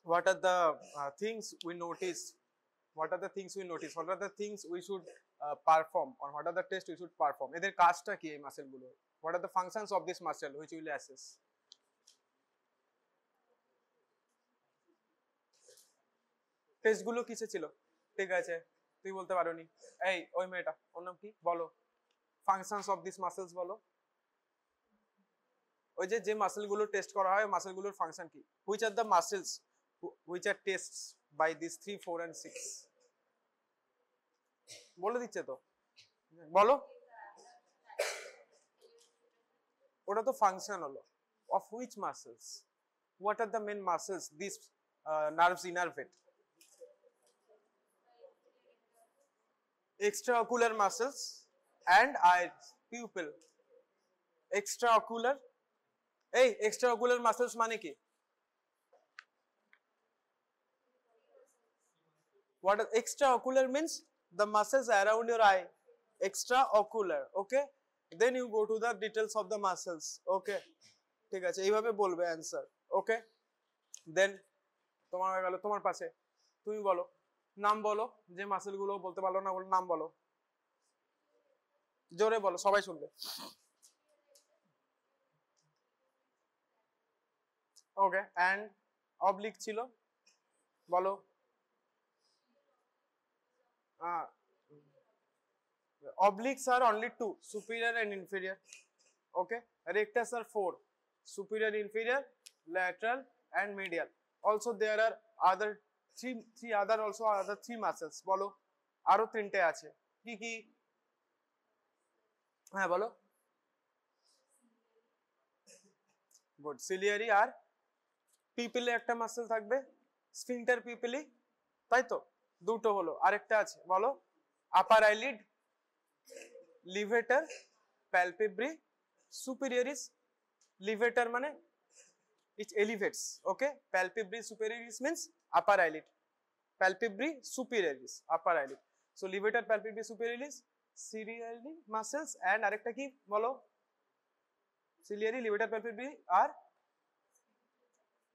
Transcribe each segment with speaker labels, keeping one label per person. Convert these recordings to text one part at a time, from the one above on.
Speaker 1: what are the things we notice? What are the things we notice? What are the things we should perform, or what are the tests we should perform? এদের কাজটা কি এই muscle গুলো? What are the functions of this muscle which we will assess? Test গুলো কিসে ছিল? ঠিক আছে, তুই বলতে পারোনি। এই ওই মেয়েটা, ওর নাম কি বলো? ফাংশনস অফ দিস মাসেলস বলো। ওই যে মাসেল গুলো টেস্ট করা হয়, মাসেল গুলোর ফাংশন কি? Which are the muscles which are tests by this 3, 4 and 6? বলে দিচ্ছে তো, বলো। ওটা তো ফাংশন হলো। Of which muscles? What are the main muscles this nerves innervate? Extraocular muscles and eyes, pupil. Extraocular, এই extraocular muscles মানে কি? What is extraocular? Means the muscles around your eye. Extraocular, okay? Then you go to the details of the muscles, okay? ঠিক আছে, এইভাবে বলবে answer, ওকে? দেন তোমার হয়ে গেল, তোমার পাশে তুমি বলো, নাম বলো। যে মাসেল গুলো বলতে পারলো না, বলো নাম বলো, জোরে বলো, সবাই শুনবে। ওকে, অ্যান্ড অবলিক ছিল, বলো। Obliques are only two, superior and inferior. Okay, rectus are four, superior, inferior, lateral and medial. Also there are other three other three muscles. বলো, আরো তিনটে আছে, কি কি? হ্যাঁ বলো। গুড, সিলিয়ারি আর পিপিলে একটা মাসেল থাকবে, স্ফিংটার পিপিলি, তাই তো? দুটো হলো, আরেকটা আছে বলো। আপার আইলিড, লিভেটার, প্যালপেব্রি, সুপিরিয়রিস। লিভেটার মানে it elevates, okay? Palpebri superioris means upper eyelid, palpebri superioris upper eyelid. So levator, palpebri superioris, ciliary muscles and arekta ki bolo? Ciliary, levator, palpebri আর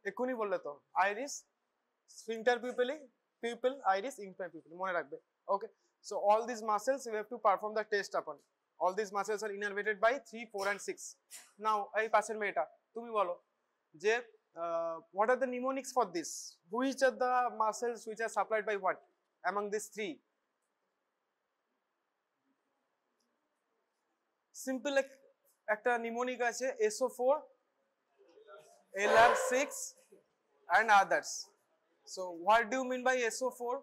Speaker 1: এক্ষুনি বললে তো, iris, sphincter pupillae, pupil, iris, inferior pupil, মনে রাখবে, okay? So all these muscles we have to perform the test upon. All these muscles are innervated by 3, 4 and 6. Now এই পাশের মেয়েটা, তুমি বলো যে what are the mnemonics for this? Which are the muscles which are supplied by what among these three? Simple একটা mnemonic আছে, SO4, LR6 and others. So what do you mean by SO4?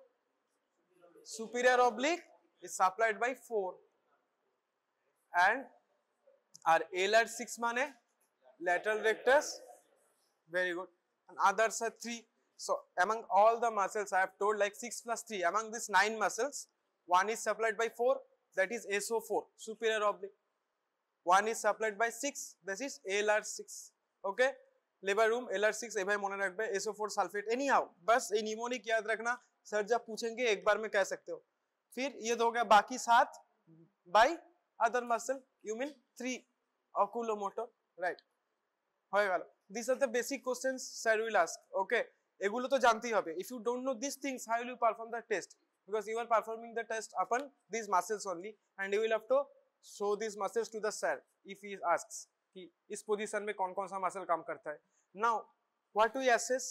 Speaker 1: Superior oblique is supplied by 4 and our LR6 মানে lateral rectus. Very good. And others are 3. So among all the muscles I have told, like 6 plus 3, among these 9 muscles, one is supplied by 4, that is SO4, superior oblique. One is supplied by 6, that is LR6. Okay, labour room LR6 ए भाई मने रखबे, SO4 sulphate. Any how बस ये mnemonic याद रखना, sir जब पूछेंगे एक बार में कह सकते हो। फिर ये तो हो गया बाकी 7 by other muscle, you mean 3 oculomotor, right? হয়ে গেল। These are the basic questions sir will ask, okay? এগুলো তো জানতেই হবে। If you don't know these things, how will you perform the test? Because you are performing the test upon these muscles only, and you will have to show these muscles to the sir if he asks कि इस position में कौन कौन सा muscle काम करता है। Now what we assess?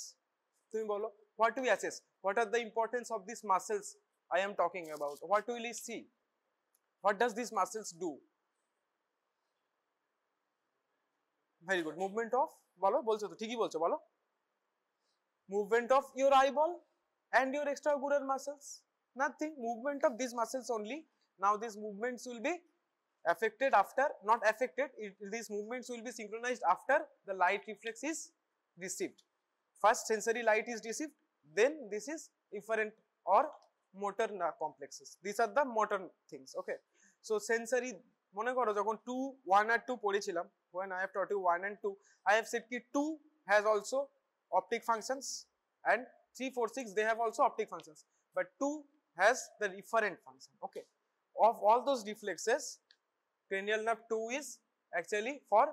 Speaker 1: তুমি বলো, what we assess? What are the importance of these muscles I am talking about? What will we see? What does these muscles do? Very good. Movement of, বলো, বলছো তো, ঠিকই বলছো, বলো। Movement of your eyeball and your extraocular muscles. Nothing. Movement of these muscles only. Now these movements will be affected after, not affected, these movements will be synchronized after the light reflex is received. First sensory light is received, then this is efferent or motor complexes. These are the motor things, okay? So sensory, মনে করো যখন 2, 1 আর 2 পড়েছিলাম, when I have taught you 1 and 2, I have said ki 2 has also optic functions and 3, 4, 6 they have also optic functions, but 2 has the efferent function, okay? Of all those reflexes, cranial nerve 2 is actually for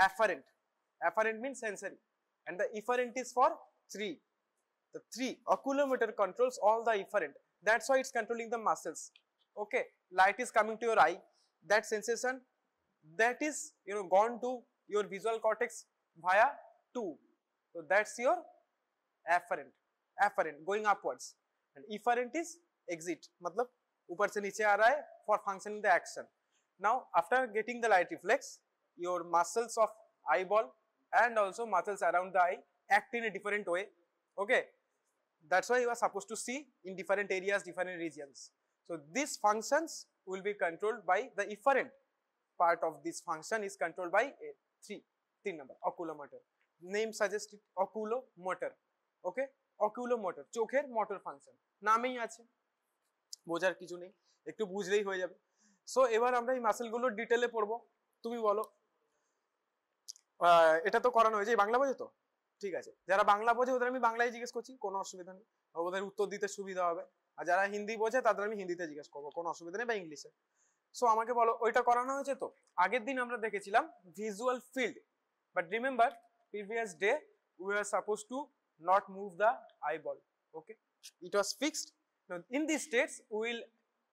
Speaker 1: afferent. Afferent means sensory, and the efferent is for 3. The 3 oculomotor controls all the efferent. That's why it's controlling the muscles. Okay, light is coming to your eye. That sensation, that is gone to your visual cortex via 2. So that's your afferent going upwards, and efferent is exit. मतलब ऊपर से नीचे आ रहा है for functioning the action. Now after getting the light reflex, your muscles of eyeball and also muscles around the eye act in a different way. Okay, that's why you are supposed to see in different areas, different regions. So these functions will be controlled by the efferent part of this function is controlled by 3 number oculomotor. Name suggests it, oculomotor. Okay, oculomotor চোখের motor function নামেই আছে, বোঝার কিছু নেই, একটু বুঝলেই হয়ে যাবে। সো এবার আমরা এই মাসেল গুলোর ডিটেইলে পড়বো। তুমি বলো, এটা তো করানো হয়েছে, বাংলা বোঝো তো? ঠিক আছে, যারা বাংলা বোঝে ওদের আমি বাংলায় জিজ্ঞেস করছি, কোনো অসুবিধা নেই, ওদের উত্তর দিতে সুবিধা হবে। আর যারা হিন্দি বোঝে তাদের আমি হিন্দিতে জিজ্ঞেস করবো, কোনো অসুবিধা নেই, বা ইংলিশে। সো আমাকে বলো, ওইটা করানো হয়েছে তো? আগের দিন আমরা দেখেছিলাম visual field, but remember previous day we were supposed to not move the eyeball. Okay, it was fixed. Now in these states we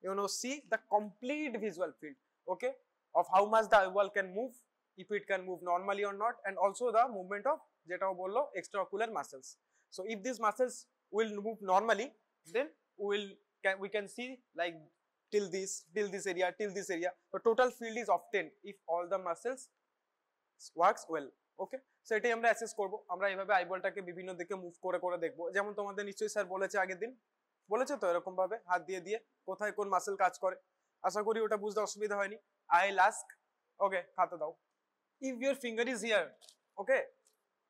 Speaker 1: will see the complete visual field, okay, of how much the eyeball can move, if it can move normally or not, and also the movement of jeta bollo extraocular muscles. So if these muscles will move normally, then we can see like till this area, till this area. The total field is obtained if all the muscles works well. Okay, so এটাই আমরা assess করব। আমরা এইভাবে আইবলটাকে বিভিন্ন দিকে move করে করে দেখব। যেমন তোমাদের নিশ্চয়ই স্যার বলেছে আগের দিন, বলেছে তো এরকম ভাবে হাত দিয়ে দিয়ে কোথায় কোন মাসেল কাজ করে। আশা করি ওটা বুঝতে অসুবিধা হয়নি। I'll ask, okay, খাতা দাও। If your finger is here, okay,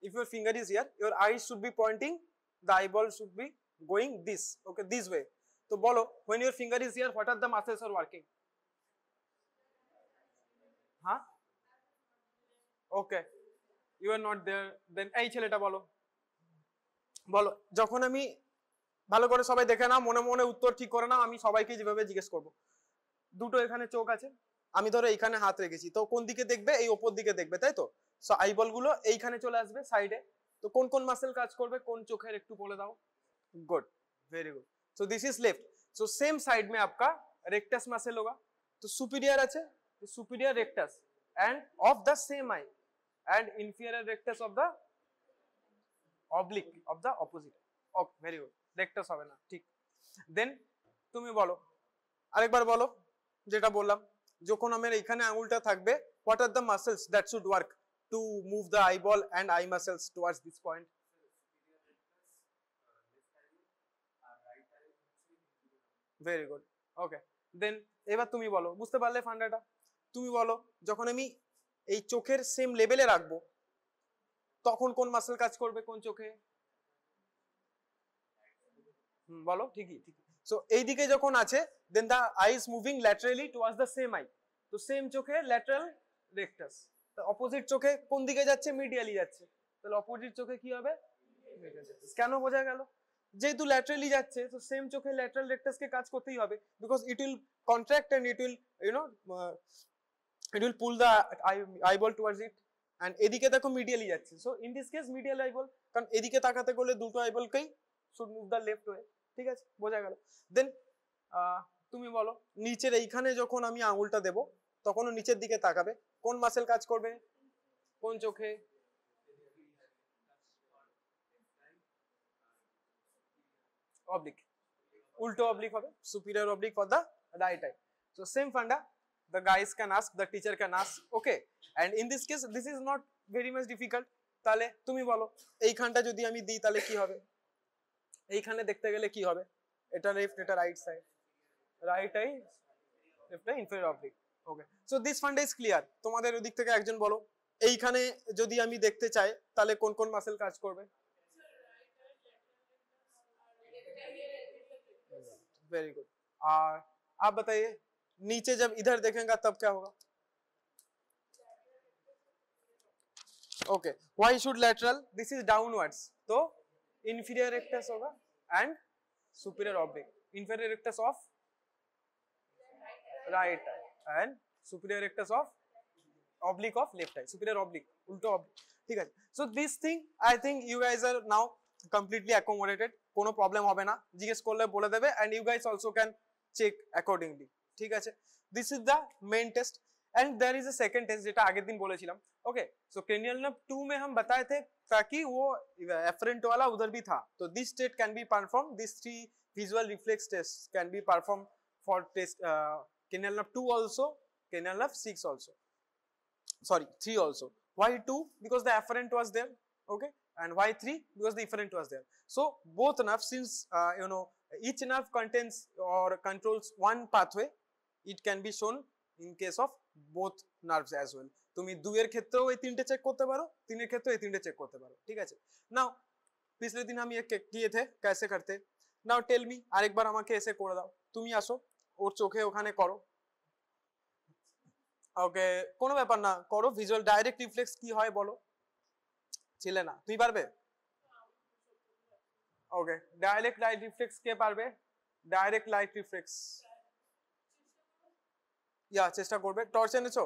Speaker 1: if your finger is here, your eyes should be pointing, the eyeball should be going this, okay, this way. তো বলো, when your finger is here, what are the muscles are working? Huh? Okay, you are not there, then এই ছেলেটা বলো, বলো। যখন আমি ভালো করে সবাই দেখে নাও, মনে মনে উত্তর ঠিক করে নাও, আমি সবাইকে যেভাবে জিজ্ঞেস করব। দুটো এখানে চোখ আছে, আমি ধরো এইখানে হাত রেখেছি, তো কোন দিকে দেখবে? এই ওপর দিকে দেখবে, তাই তো? সো আইবল গুলো এইখানে চলে আসবে সাইডে। তো কোন কোন মাসেল কাজ করবে কোন চোখের একটু বলে দাও। Good, very good. So this is left, so same side में आपका रेक्टस मसल होगा। तो सुपीरियर আছে, तो superior rectus end of the same I and inferior rectus of the oblique of the opposite. Okay, very good, rectus হবে না, ঠিক। দেন তুমি বলো, আরেকবার বলো যেটা বললাম, যখন আমার এখানে আঙ্গুলটা থাকবে, what are the muscles that should work to move the eyeball and eye muscles towards this point? Very good, okay. Then এবার তুমি বলো, বুঝতে পারলে ফান্ডাটা? তুমি বলো, যখন আমি এই চোখের সেম লেভেলে রাখবো তখন কোন মাসেল কাজ করবে কোন চোখে? বলো, ঠিকই ঠিকই। সো এইদিকে যখন আছে, then the eye is moving laterally towards the same eye. তো সেম চোখে ল্যাটারাল রেক্টাস, তো অপোজিট চোখে কোন দিকে যাচ্ছে? মিডিয়ালি যাচ্ছে। তাহলে অপোজিট চোখে কি হবে? কেন বোঝা গেল? যেহেতু ল্যাটারালি যাচ্ছে, তো সেম চোখে ল্যাটারাল রেক্টাসকে কাজ করতেই হবে, because it will contract and it will it will pull the eyeball towards it, and এদিকে দেখো মিডিয়ালি যাচ্ছে। So in this case medial eyeball, কারণ এদিকে তাকাতে গেলে দুটো আইবলকেই should move the left way. ঠিক আছে, বোঝা গেল? দেন তুমি বলো, নিচের এইখানে যখন আমি আঙুলটা দেব তখনও নিচের দিকে তাকাবে, কোন মাসেল কাজ করবে কোন চোখে? অবলিক, উল্টো অবলিক হবে, superior oblique for the right eye. So same funda, the guys can ask, the teacher can ask, okay, and in this case this is not very much difficult. তাহলে তুমি বলো, এইখানটা যদি আমি দিই তাহলে কি হবে? এইখানে দেখতে গেলে কি হবে? এটা লেফট, এটা right side, right I left I inferior oblique. Okay, so this funda is clear. তোমাদের ওই দিক থেকে একজন বলো, এইখানে যদি আমি দেখতে চাই তাহলে কোন কোন মাসেল কাজ করবে? Very good. और आप बताइए, नीचे जब इधर देखेंगे तब क्या होगा? Okay, why should lateral? This is downwards, तो inferior rectus होगा and superior oblique, inferior rectus of right eye and superior rectus of oblique of left eye, superior oblique, उल्टो oblique। ठीक है, so this thing I think you guys are now completely accommodated, কোনো problem হবে না, জিজ্ঞেস করলে বলে দেবে, and you guys also can check accordingly, ঠিক আছে? This is the main test, and there is a second test যেটা আগের দিন বলেছিলাম। ओके, so cranial nerve 2 में हम बताए थे ताकि वो afferent वाला उधर भी था, तो this state can be performed, these 3 visual reflex tests can be performed for test cranial nerve 2 also, cranial nerve 6 also, sorry 3 also. Why 2? Because the afferent was there, okay, and why 3? Because the efferent was there. So both nerves, since you know each nerve contains or controls one pathway, it can be shown in case of both nerves as well. তুমি 2 এর ক্ষেত্রেও এই তিনটে check করতে পারো, 3 এর ক্ষেত্রেও এই তিনটে চেক করতে পারো, ঠিক আছে? নাও पिछले दिन हम ये किए थे, कैसे करते? नाउ टेल मी, আরেকবার আমাকে এসে করে দাও, তুমি আসো ওর চোখে ওখানে করো। ওকে, কোনো ব্যাপার না, করো। ভিজুয়াল ডাইরেক্ট রিফ্লেক্স কি হয় বলো, ছিলে না, তুই পারবে? ওকে, ডাইরেক্ট লাইট রিফ্লেক্স কে পারবে? ডাইরেক্ট লাইট রিফ্লেক্স ইয়া চেষ্টা করবে। টর্চ এনেছো?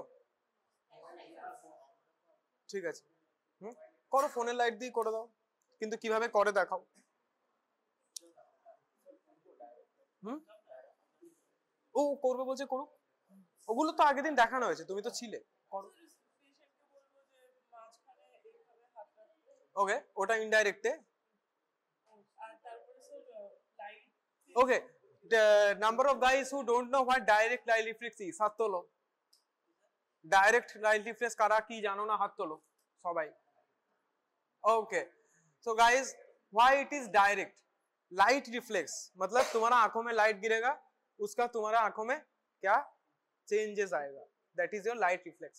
Speaker 1: ঠিক আছে, করো, ফোনের লাইট দিয়ে করে দাও, কিন্তু কিভাবে করে দেখাও। ও করবে বলছে, করুক, ওগুলো তো আগের দিন দেখানো হয়েছে, তুমি তো ছিলে, করো। ওকে, ওটা ইনডাইরেক্টে। ওকে, the number of guys who don't know what direct light reflex is, হাত তোলো। ডাইরেক্ট লাইট রিফ্লেক্স কারা কি জানো না, হাত তোলো সবাই। Okay, so guys, why it is direct light reflex? मतलब तुम्हारा आंखों में लाइट गिरेगा, उसका तुम्हारा आंखों में क्या चेंजेस आएगा, that is your light reflex.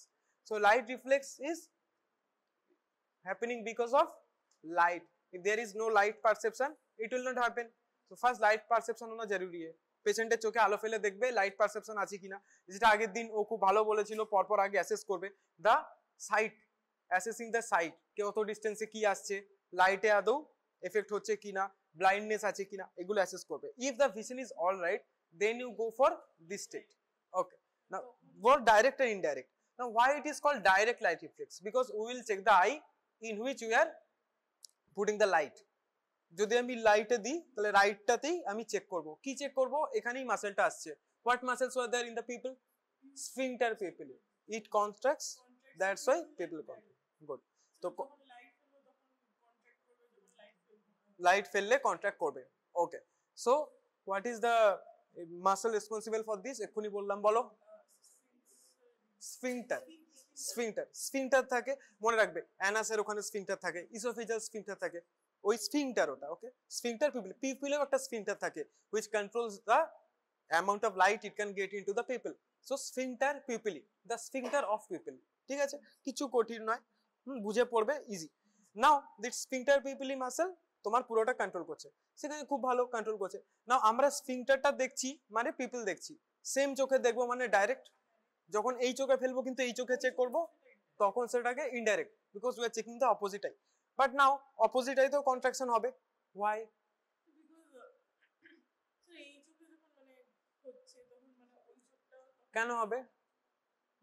Speaker 1: So light reflex is happening because of light. If there is no light perception, it will not happen. So first light perception होना जरूरी है। পেশেন্টের চোখে আলো ফেলে দেখবে লাইট পারসেপশন আছে কিনা, যেটা আগের দিন ও খুব ভালো বলেছিল, পরপর আগে অ্যাসেস করবে দা সাইট, অ্যাসেসিং দ্য সাইট, কত ডিস্টেন্সে কি আসছে, লাইটে আদৌ এফেক্ট হচ্ছে কিনা, ব্লাইন্ডনেস আছে কিনা, এগুলো অ্যাসেস করবে। If the vision is all right, then you go for this state. Okay, now both direct and indirect. Now why it is called direct light reflex? Because we will check the eye in which we are putting the light. যদি আমি লাইটে দিই তাহলে রাইটটাতেই আমি check করব, কি check করব, এখানেই মাসেলটা আসছে। What muscles were there in the pupil? Sphincter pupillae, it contracts, that's why pupil contract. Good, তো লাইট ফেললে কন্ট্রাক্ট করবে। Okay, so what is the muscle responsible for this? এক্ষুনি বললাম, বলো। স্ফিংটার, স্ফিংটার, স্ফিংটার থাকে, মনে রাখবে অ্যানাসের ওখানে স্ফিংটার থাকে, ইসোফেজাল স্ফিংটার থাকে, ওই স্ফিংটার ওটা। ওকে, স্ফিংটার পিপল, পিপলেও একটা স্ফিংটার থাকে which controls the amount of light it can get into the pupil. So sphincter pupilli, the sphincter of pupil, ঠিক আছে, কিছু কঠিন নয়, বুঝে পড়বে, easy. Now this sphincter pupillae muscle তোমার পুরোটা কন্ট্রোল করছে, সেখানে খুব ভালো কন্ট্রোল করছে। নাও আমরা স্ফিংটারটা দেখছি মানে পিপল দেখছি, সেম চোখে দেখবো মানে ডাইরেক্ট, যখন এই চোখে ফেলবো কিন্তু এই চোখে চেক করব, তখন সেটাকে indirect, because we are checking the opposite I. But now opposite I তো কন্ট্রাকশন হবে, ওয়াই? কেন হবে?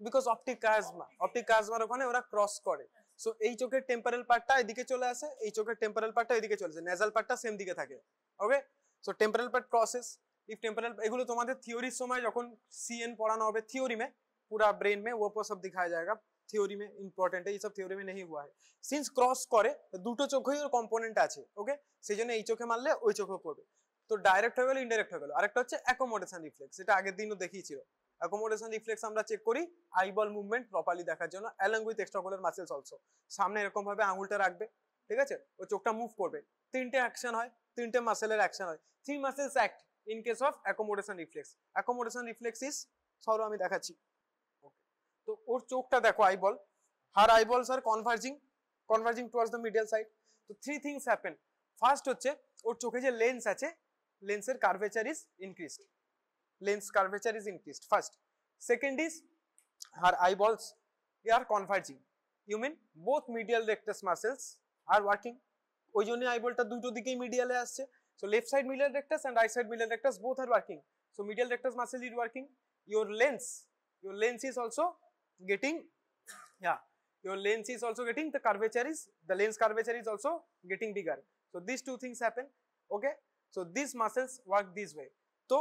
Speaker 1: বিকজ অপটিক কাজমা, অপটিক কাজমার ওখানে ওরা ক্রস করে, সো এই চোখের টেম্পোরাল পার্টটা এদিকে চলে আসে, এই চোখের টেম্পোরাল পার্টটা এদিকে চলে আসে, নেজাল পার্টটা সেম দিকে থাকে। Okay, so temporal part crosses, if temporal, এগুলো তোমাদের থিওরির সময় যখন सीएन पढ़ाना होगा, थ्योरी में पूरा ब्रेन में वो सब दिखाया जाएगा, থিওরি में इंपॉर्टेंट है, ये सब থিওরি में नहीं हुआ है। সিন্স ক্রস করে দুটো চোখেই ওর কম্পোনেন্ট আছে, ওকে, সেজন্য এই চোখে মারলে ওই চোখে পড়বে, তো ডাইরেক্ট হয়ে গেল, ইনডাইরেক্ট হয়ে গেল। আরেকটা হচ্ছে অ্যাকোমোডেশন রিফ্লেক্স, এটা আগের দিনও দেখিয়েছিল। অ্যাকোমোডেশন রিফ্লেক্স আমরা চেক করি আইবল মুভমেন্ট প্রপারলি দেখার জন্য, অ্যালং উইথ এক্সট্রাকুলার মাসেলস অলসো। সামনে এরকম ভাবে আঙুলটা রাখবে, ঠিক আছে, ও চোখটা মুভ করবে, তিনটে অ্যাকশন হয়, তিনটে মাসেলের অ্যাকশন হয়, 3 muscles act in case of accommodation reflex. Accommodation reflex is, সরো আমি দেখাচ্ছি। ওকে, তো ওর চোখটা দেখো, eyeball, her eyeballs are converging towards the medial side. তো 3 things happen. ফার্স্ট হচ্ছে ওর চোখে যে লেন্স আছে, লেন্সের curvature is increased, lens curvature is increased first. Second is her eyeballs are converging, you mean both medial rectus muscles are working, ওই জন্য আইবলটা দুটো দিকেই মিডিয়ালে আসছে। So left side medial rectus and right side medial rectus both are working. So medial rectus muscle is working. Your lens is also getting, yeah, your lens is also getting, the lens curvature is also getting bigger. So these two things happen. Okay, so these muscles work this way. तो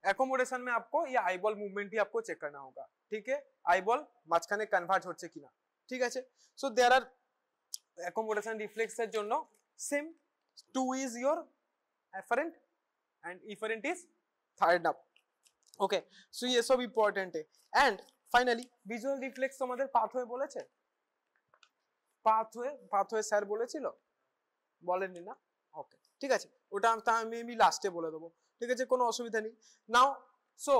Speaker 1: accommodation में आपको ये eyeball movement ही आपको check करना होगा, ठीक है, eyeball মাঝখানে convert হচ্ছে কিনা, ঠিক আছে। So there are accommodation reflexes জন্য same, 2 is your afferent and efferent is third up. Okay, so ये सब important है। and finally visual reflex তোমাদের pathway বলেছে, pathway স্যার বলেছিল, বলেননি না? ওকে, ঠিক আছে, ওটা আমি লাস্টে বলে দেবো, ঠিক আছে, কোনো অসুবিধা নেই। নাও সো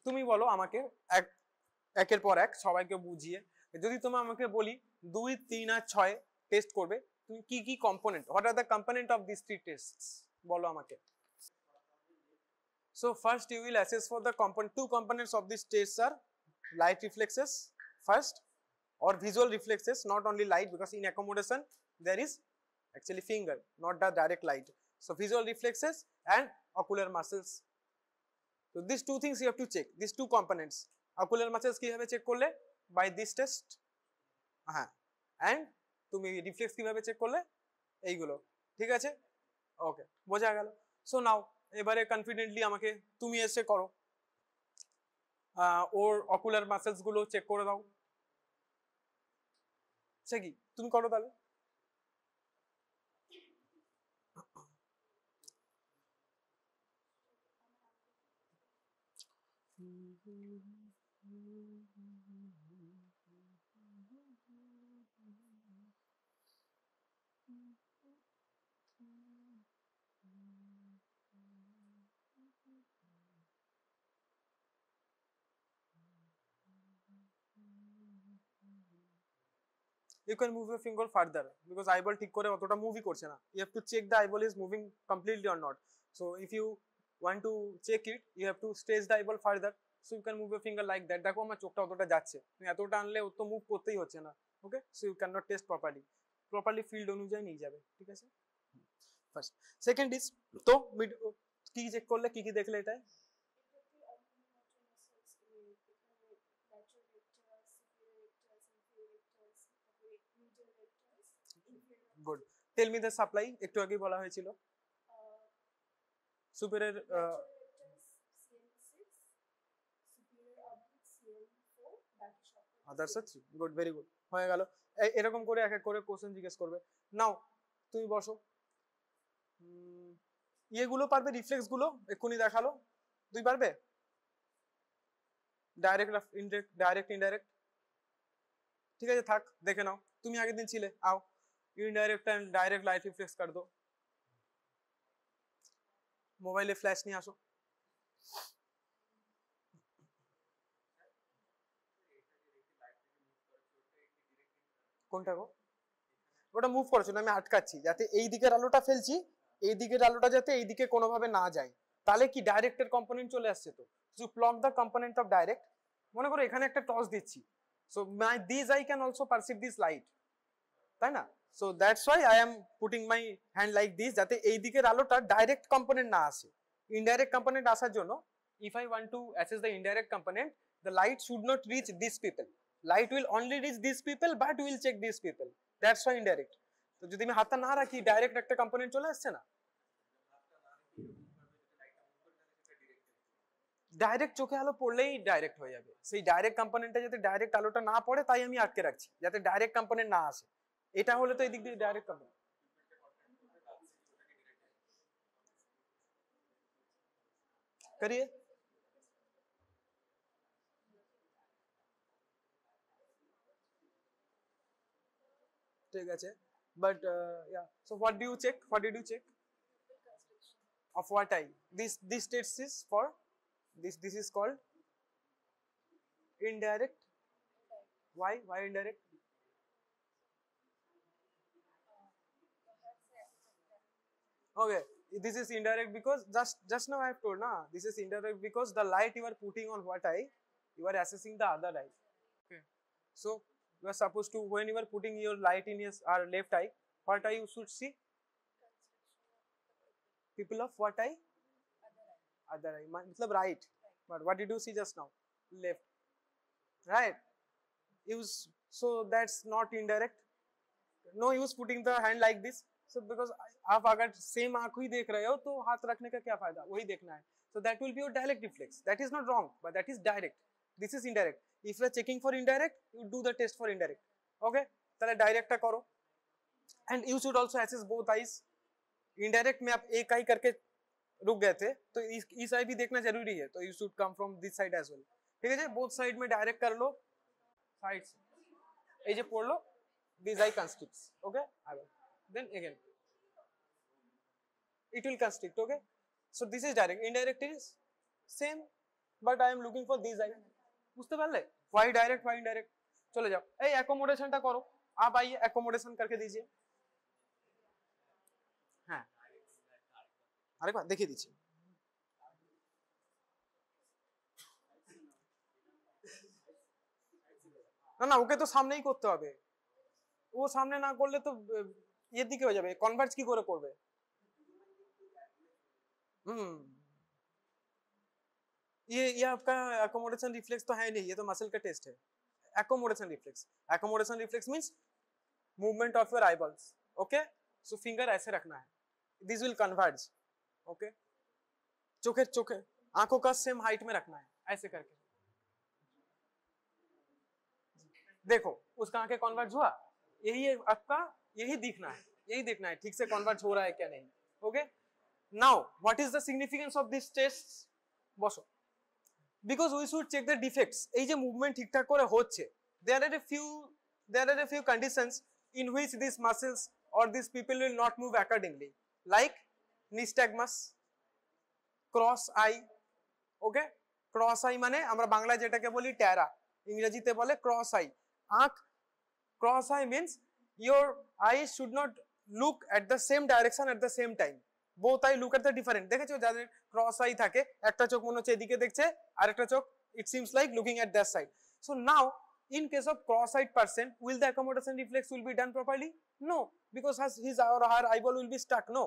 Speaker 1: তুমি বলো আমাকে একের পর এক সবাইকে বুঝিয়ে, যদি তুমি আমাকে বলি 2, 3 আর 6 টেস্ট করবে, তুমি কি কি component, what are the component of this 3 tastes বলো আমাকে। So first you will assess for the two components of this test are light reflexes first, or visual reflexes, not only light, because in accommodation there is actually finger, not the direct light. So visual reflexes and ocular muscles. So these two things you have to check, these two components. Ocular muscles কিভাবে check করলে? By this test, হ্যাঁ, and তুমি reflex কিভাবে check করলে? এইগুলো, ঠিক আছে, ওকে, বোঝা গেল। সো নাও এবারে কনফিডেন্টলি আমাকে তুমি এসে করো, ওর অকুলার মাসেলস গুলো চেক করে দাও, সে কি তুমি করো তাহলে। You can move your finger further because eyeball ঠিক করে অতটা মুভই করছে না, you have to check the eyeball is moving completely or not. So if you want to check it, you have to stretch the eyeball further, so you can move your finger like that. দেখো আমার চোখটা অতটা যাচ্ছে, তুমি এতটা আনলে ও তো move করতেই হচ্ছে না। ওকে, so you cannot test properly field অনুযায়ী নিয়ে যাবে, ঠিক আছে। ফার্স্ট, সেকেন্ড ইজ, তো কি চেক করলে, কি কি দেখলে এটাই? Good, tell me the supply, একটু আগে বলা হয়েছিল superior others 3, good, very good, হয়ে গেল। এরকম করে এক এক করে কোশ্চেন জিজ্ঞেস করবে। নাও তুমি বসো, ইয়েগুলো পারবে, রিফ্লেক্স গুলো এক্ষুনি দেখালো, তুই পারবে? ডাইরেক্ট ইনডাইরেক্ট, ঠিক আছে, থাক, দেখে নাও, তুমি আগের দিন ছিলে, आओ indirect and direct light reflex कर दो, मोबाइले फ्लैश नहीं आसो, কোনটা গো? ওটা মুভ করছো না, আমি আটকাচ্ছি যাতে এই দিকের আলোটা ফেলছি, এই দিকের আলোটা যাতে এই দিকে কোনোভাবে না যায়, তাহলে কি ডাইরেক্টের কম্পোনেন্ট চলে আসছে। তো so plot the component of direct, মনে করো এখানে একটা টর্চ দিচ্ছি, so my this I can also perceive this light, তাই না? So that's why I am putting my hand like this, যাতে এই দিকের আলোটা ডাইরেক্ট কম্পোনেন্ট না আসে, ইনডাইরেক্ট কম্পোনেন্ট আসার জন্য if I want to assess the indirect component, the light should not reach these people, light will only reach these people but will check these people, that's why indirect. তো যদি আমি হাতটা না রাখি direct একটা component চলে আসছে না, ডাইরেক্ট চোখে আলো পড়লেই ডাইরেক্ট হয়ে যাবে, সেই ডাইরেক্ট কম্পোনেন্টটা যাতে ডাইরেক্ট আলোটা না পড়ে তাই আমি আটকে রাখছি, যাতে ডাইরেক্ট কম্পোনেন্ট না আসে। এটা হলে তো এই দিক দিয়ে ডাইরেক্ট কম্পোনেন্ট करिए, ঠিক আছে, but yeah, so what do you check, what did you check of what eye? This test is for this is called indirect. Why indirect? Okay, this is indirect because just now I have told na, this is indirect because the light you are putting on what eye, you are assessing the other eye. Okay, so you are supposed to, when you are putting your light in your left eye, what eye you should see? People of what eye? Other eye, matlab right. But what did you see just now? Left, right? Use, so that's not indirect. No use putting the hand like this. So because आप अगर same आंख ही देख रहे हो तो हाथ रखने का क्या फायदा, वही देखना है. So that will be your direct reflex. That is not wrong, but that is direct. This is indirect. If you are checking for indirect, you do the test for indirect. Okay? ताले direct टा करो. And you should also assess both eyes. Indirect में आप एक आई करके रुक गए थे, तो इस आई भी देखना जरूरी है. तो you should come from this side as well. ठीक है जी? Both side में direct कर लो. Sides. ये जो पढ़ लो. This eye constricts. Okay? Then again. It will constrict. Okay? So this is direct. Indirect is same, but I am looking for this eye. বুঝতে পারলে? Why direct? Why indirect? চলে যাও. এই accommodation টা করো. आप आइए accommodation करके दीजिए. हाँ. আরেকবার দেখিয়ে দিচ্ছি. না না, ওকে তো সামনেই করতে হবে. ও সামনে না করলে তো এর দিকে হয়ে যাবে. কনভার্জ কি করে করবে? ये आपका accommodation reflex तो है नहीं, ये तो मसल का टेस्ट है. Accommodation reflex. Accommodation reflex means movement of your eyeballs. Okay? So finger ऐसे रखना है. This will converge. Okay? चोखे आंखों का सेम हाइट में रखना है, ऐसे करके. देखो उसका आंखें कन्वर्ज हुआ. यही है आपका, यही देखना है ठीक से कन्वर्ज हो रहा है क्या नहीं. Okay? Now what is the significance of this test? बसो. Because we should check the defects. এই যে মুভমেন্ট ঠিকঠাক করে হচ্ছে, there are a few conditions in which these muscles or these people will not move accordingly, like nystagmus, cross eye. Okay? cross eye মানে আমরা বাংলায় যেটাকে বলি ট্যারা, ইংরেজিতে বলে ক্রস আই. আঁখ cross eye means your eyes should not look at the same direction at the same time. both eye look at the different. দেখেছো যাদের ক্রস আই থাকে, একটা চোখ মনে হচ্ছে এদিকে দেখছে, আরেকটা চোখ it seems like looking at that side. So now in case of cross-eyed person, will the accommodation reflex will be done properly? No, because his or her eyeball will be stuck. No.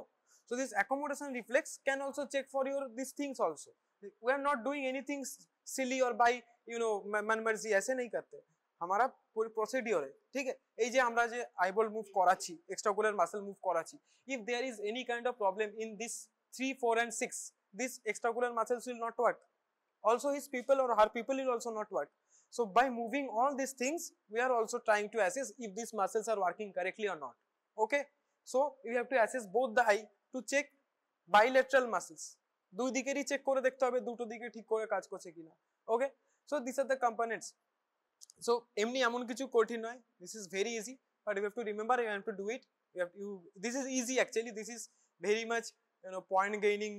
Speaker 1: So this accommodation reflex can also check for your these things also. We are not doing anything silly or by manmerzi ऐसे नहीं करते. हमारा पूरी procedure है. ठीक है? এই যে আমরা যে আইবল মুভ করাচ্ছি, এক্সট্রাকুলার মাসল মুভ করাচ্ছি, if there is any kind of problem in this 3, 4 and 6, this extraocular muscles will not work. Also his people or her people will also not work. So by moving all these things, we are also trying to assess if these muscles are working correctly or not. Okay? So we have to assess both the eye to check bilateral muscles. দুই দিকেরই check করে দেখতে হবে দুটো দিকে ঠিক করে কাজ করছে কিনা. Okay? So these are the components. So এমনি এমন কিছু কঠিন নয়. This is very easy, but you have to remember, you have to do it. This is easy actually. This is very much point gaining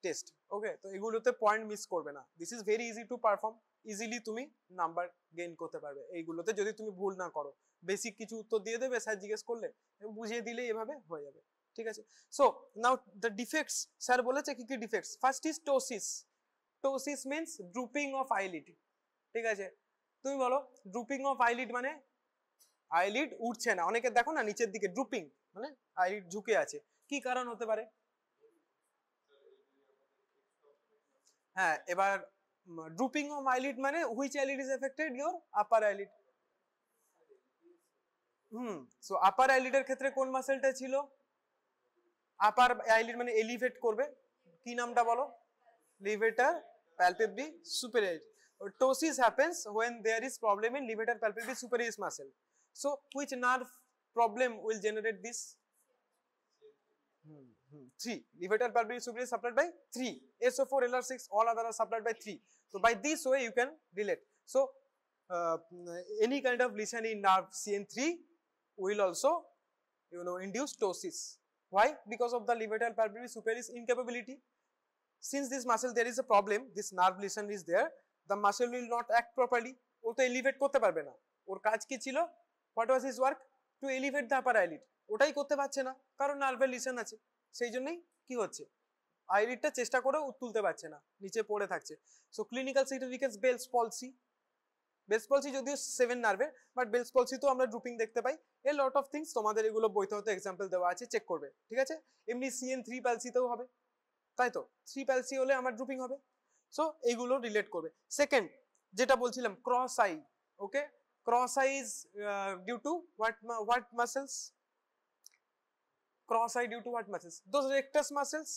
Speaker 1: test. Okay? তো এগুলোতে point miss করবে না. This is very easy to perform. Easily তুমি number gain করতে পারবে এইগুলোতে, যদি তুমি ভুল না করো. বেসিক কিছু উত্তর দিয়ে দেবে, স্যার জিজ্ঞেস করলে বুঝিয়ে দিলে এভাবে হয়ে যাবে. ঠিক আছে? So now the defects, sir বলেছে কি কি defects. First is ptosis. Ptosis means drooping of eyelid. ঠিক আছে? তুমি বলো ড্রুপিং অফ আইলিড মানে আইলিড উঠছে না. অনেকে দেখো না নিচের দিকে ড্রুপিং মানে আইলিড ঝুঁকে আছে. কি কারণ হতে পারে? হ্যাঁ, এবার drooping of eyelid মানে which eyelid is affected? Your upper eyelid. So upper eyelid এর ক্ষেত্রে কোন মাসলটা ছিল? upper eyelid মানে এলিভেট করবে. কি নামটা বলো? levator palpebri superior. Ptosis happens when there is problem in levator palpebri superior muscle. So which nerve problem will generate this? 3. levator palpebri superior supplied by 3. SO4, LR6, all other are supplied by 3. So by this way you can relate. So any kind of lesion in nerve CN3 will also induce ptosis. Why? Because of the levator palpebri superior incapability. Since this muscle there is a problem, this nerve lesion is there, the muscle will not act properly. ও তো elevate করতে পারবে না. ওর কাজ কি ছিল? What was his work? To elevate the upper eyelid. ওটাই করতে পারছে না কারণ নার্ভের লিশন আছে. সেই জন্যই কি হচ্ছে? আইলিডটা চেষ্টা করে তুলতে পারছে না, নিচে পড়ে থাকছে. So clinical significance Bell's palsy. Bell's palsy যদিও 7 নার্ভের, বাট বেলস পলসি তো আমরা ড্রুপিং দেখতে পাই. এ লট অফ থিংস তোমাদের এগুলো বইতে হতে এক্সাম্পল দেওয়া আছে, চেক করবে. ঠিক আছে? এমনি CN3 প্যালসিতেও হবে, তাই তো? 3 প্যালসি হলে আমার ড্রুপিং হবে. সো এইগুলো রিলেট করবে. সেকেন্ড যেটা বলছিলাম cross eye. Okay? Cross eye is due to what muscles? cross eye due to what muscles? Those rectus muscles,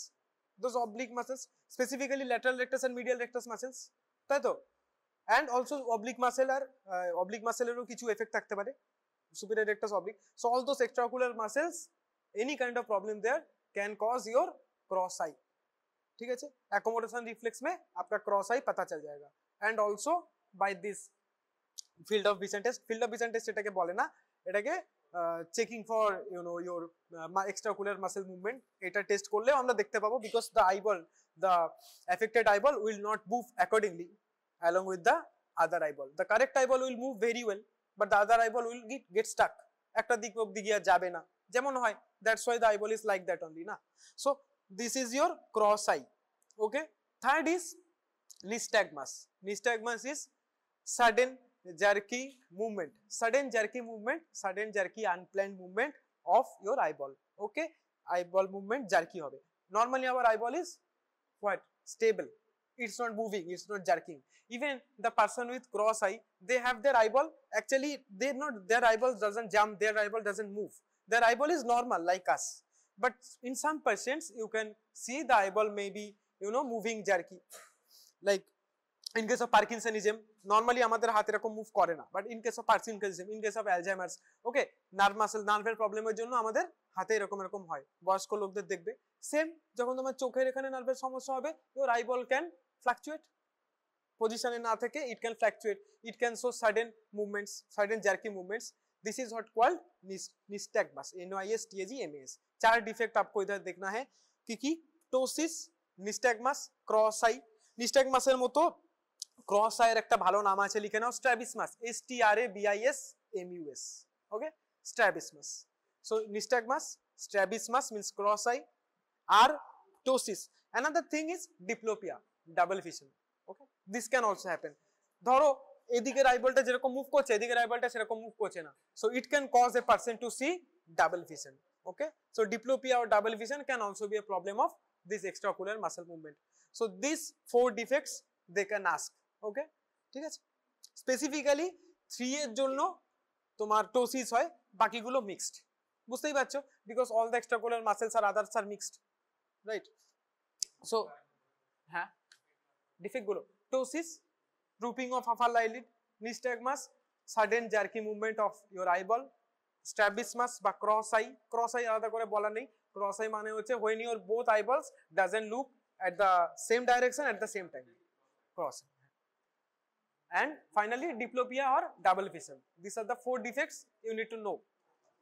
Speaker 1: those oblique muscles, specifically lateral rectus and medial rectus muscles, তাই তো? And also oblique muscle R oblique muscle এরও কিছু effect থাকতে পারে, superior rectus oblique. So all those extraocular muscles, any kind of problem there can cause your cross eye. ठीक है? Accommodation reflex में आपका cross eye पता चल जाएगा. And also by this field of vision test, field of vision test এটাকে বলে না, এটাকে checking for your extraocular muscle movement, এটা টেস্ট করলেও আমরা দেখতে পাবো, because the eyeball, the affected eyeball will not move accordingly along with the other eyeball. The correct eyeball will move very well, but the other eyeball will get stuck, একটা দিক অবধি গিয়ে যাবে না, যেমন হয়, that's why the eyeball is like that only না. So this is your cross eye. Okay, third is nystagmus. Nystagmus is sudden jerky movement, sudden jerky unplanned movement of your eyeball. Okay, eyeball movement jerky hobe. Normally our eyeball is what? Stable, it's not moving, it's not jerking. Even the person with cross eye, they have their eyeball, actually they not, their eyeball doesn't jump, their eyeball doesn't move, their eyeball is normal like us, but in some patients you can see the eyeball may be moving jerky, like in case of Parkinsonism, normally আমাদের হাত এরকম move করে না, but in case of Parkinsonism, in case of Alzheimer's, okay, nerve muscle, নার্ভের প্রবলেমের জন্য আমাদের হাতে এরকম হয়, বয়স্ক লোকদের দেখবে সেম, যখন তোমার চোখের এখানে নার্ভের সমস্যা হবে, your eyeball can fluctuate, পজিশনে না থেকে it can fluctuate, it can show sudden movements, sudden jerky movements. This is what called nystagmus, nystagmus. चार डिफेक्ट आपको इधर देखना है, कि ptosis, nystagmus, cross eye. nystagmus এর মতো cross eye এর একটা ভালো নাম আছে, লিখে নাও, strabismus, strabismus. okay, strabismus. So nystagmus, strabismus means cross eye, or ptosis. Another thing is diplopia, double vision. Okay, this can also happen. ধরো এদিকের আইবলটা যেরকম মুভ করছে, এদিকের আইবলটা সেরকম মুভ করছে না, so it can cause a person to see double vision. Okay, so diplopia or double vision can also be a problem of this extraocular muscle movement. So these four defects they can ask. Okay, ঠিক আছে, specifically 3 এর জন্য তোমার ptosis হয়, বাকিগুলো mixed, বুঝতেই পারছো, because all the extraocular muscles are others are mixed, right? So হ্যাঁ, ডিফেক্ট গুলো ptosis, drooping of upper eyelid, nystagmus, sudden jerky movement of your eyeball, strabismus বা cross eye. cross eye আলাদা করে বলা নেই, cross eye মানে হচ্ছে when your both eyeballs doesn't look at the same direction at the same time, cross eye. And finally diplopia or double vision. These are the 4 defects you need to know.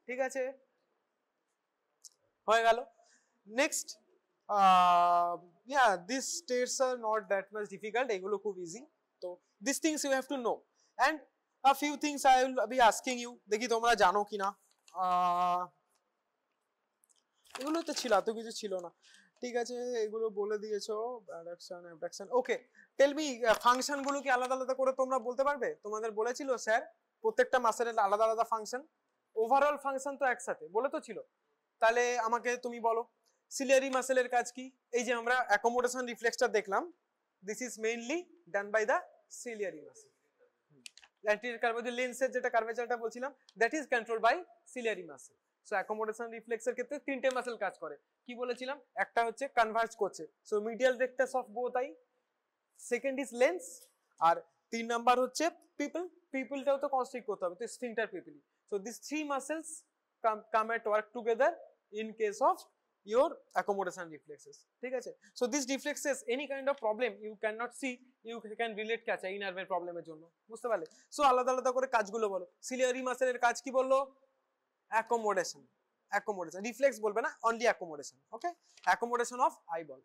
Speaker 1: ঠিক আছে, হয়ে গেল। Next, yeah, these states are not that much difficult, এগুলো খুব easy. তো these things you have to know, and a few things I will be asking you, দেখি তোমরা জানো কিনা। এগুলো তো ছিল, এত কিছু ছিল না, ঠিক আছে, এগুলো বলে দিয়েছো, অ্যাডাকশন অ্যাবডাকশন। ওকে, টেল মি, ফাংশন গুলো কি আলাদা আলাদা করে তোমরা বলতে পারবে? তোমাদের বলেছিল স্যার প্রত্যেকটা মাসেলের আলাদা আলাদা ফাংশন, ওভারঅল ফাংশন তো একসাথে বলে তো ছিল, তাহলে আমাকে তুমি বলো সিলিয়ারি মাসেলের কাজ কি? এই যে আমরা অ্যাকোমোডেশন রিফ্লেক্সটা দেখলাম, this is mainly done by the ciliary muscle. Anterior curvature লেন্সের যেটা কার্ভেচারটা বলছিলাম, that is controlled by ciliary muscle. So accommodation রিফ্লেক্সের ক্ষেত্রে 3টে মাসেল কাজ করে, কি বলেছিলাম? একটা হচ্ছে কনভার্জ করছে, so medial rectus of both eye, second is lens, আর 3 নাম্বার হচ্ছে পিপল। পিপলটাও তো কনস্ট্রিক্ট করতে হবে, তো sphincter pupillae. So this 3 muscles come at work together in case of your accommodation reflexes, ঠিক আছে? So these reflexes, any kind of problem you cannot see, you can relate কাছে এই নার্ভের প্রবলেমের জন্য, বুঝতে পারলে? সো আলাদা আলাদা করে কাজগুলো বলো। সিলিয়ারি মাসেলের কাজ কি বললো? অ্যাকোমোডেশন, অ্যাকোমোডেশন, রিফ্লেক্স বলবে না, only accommodation. Okay, accommodation of eyeball.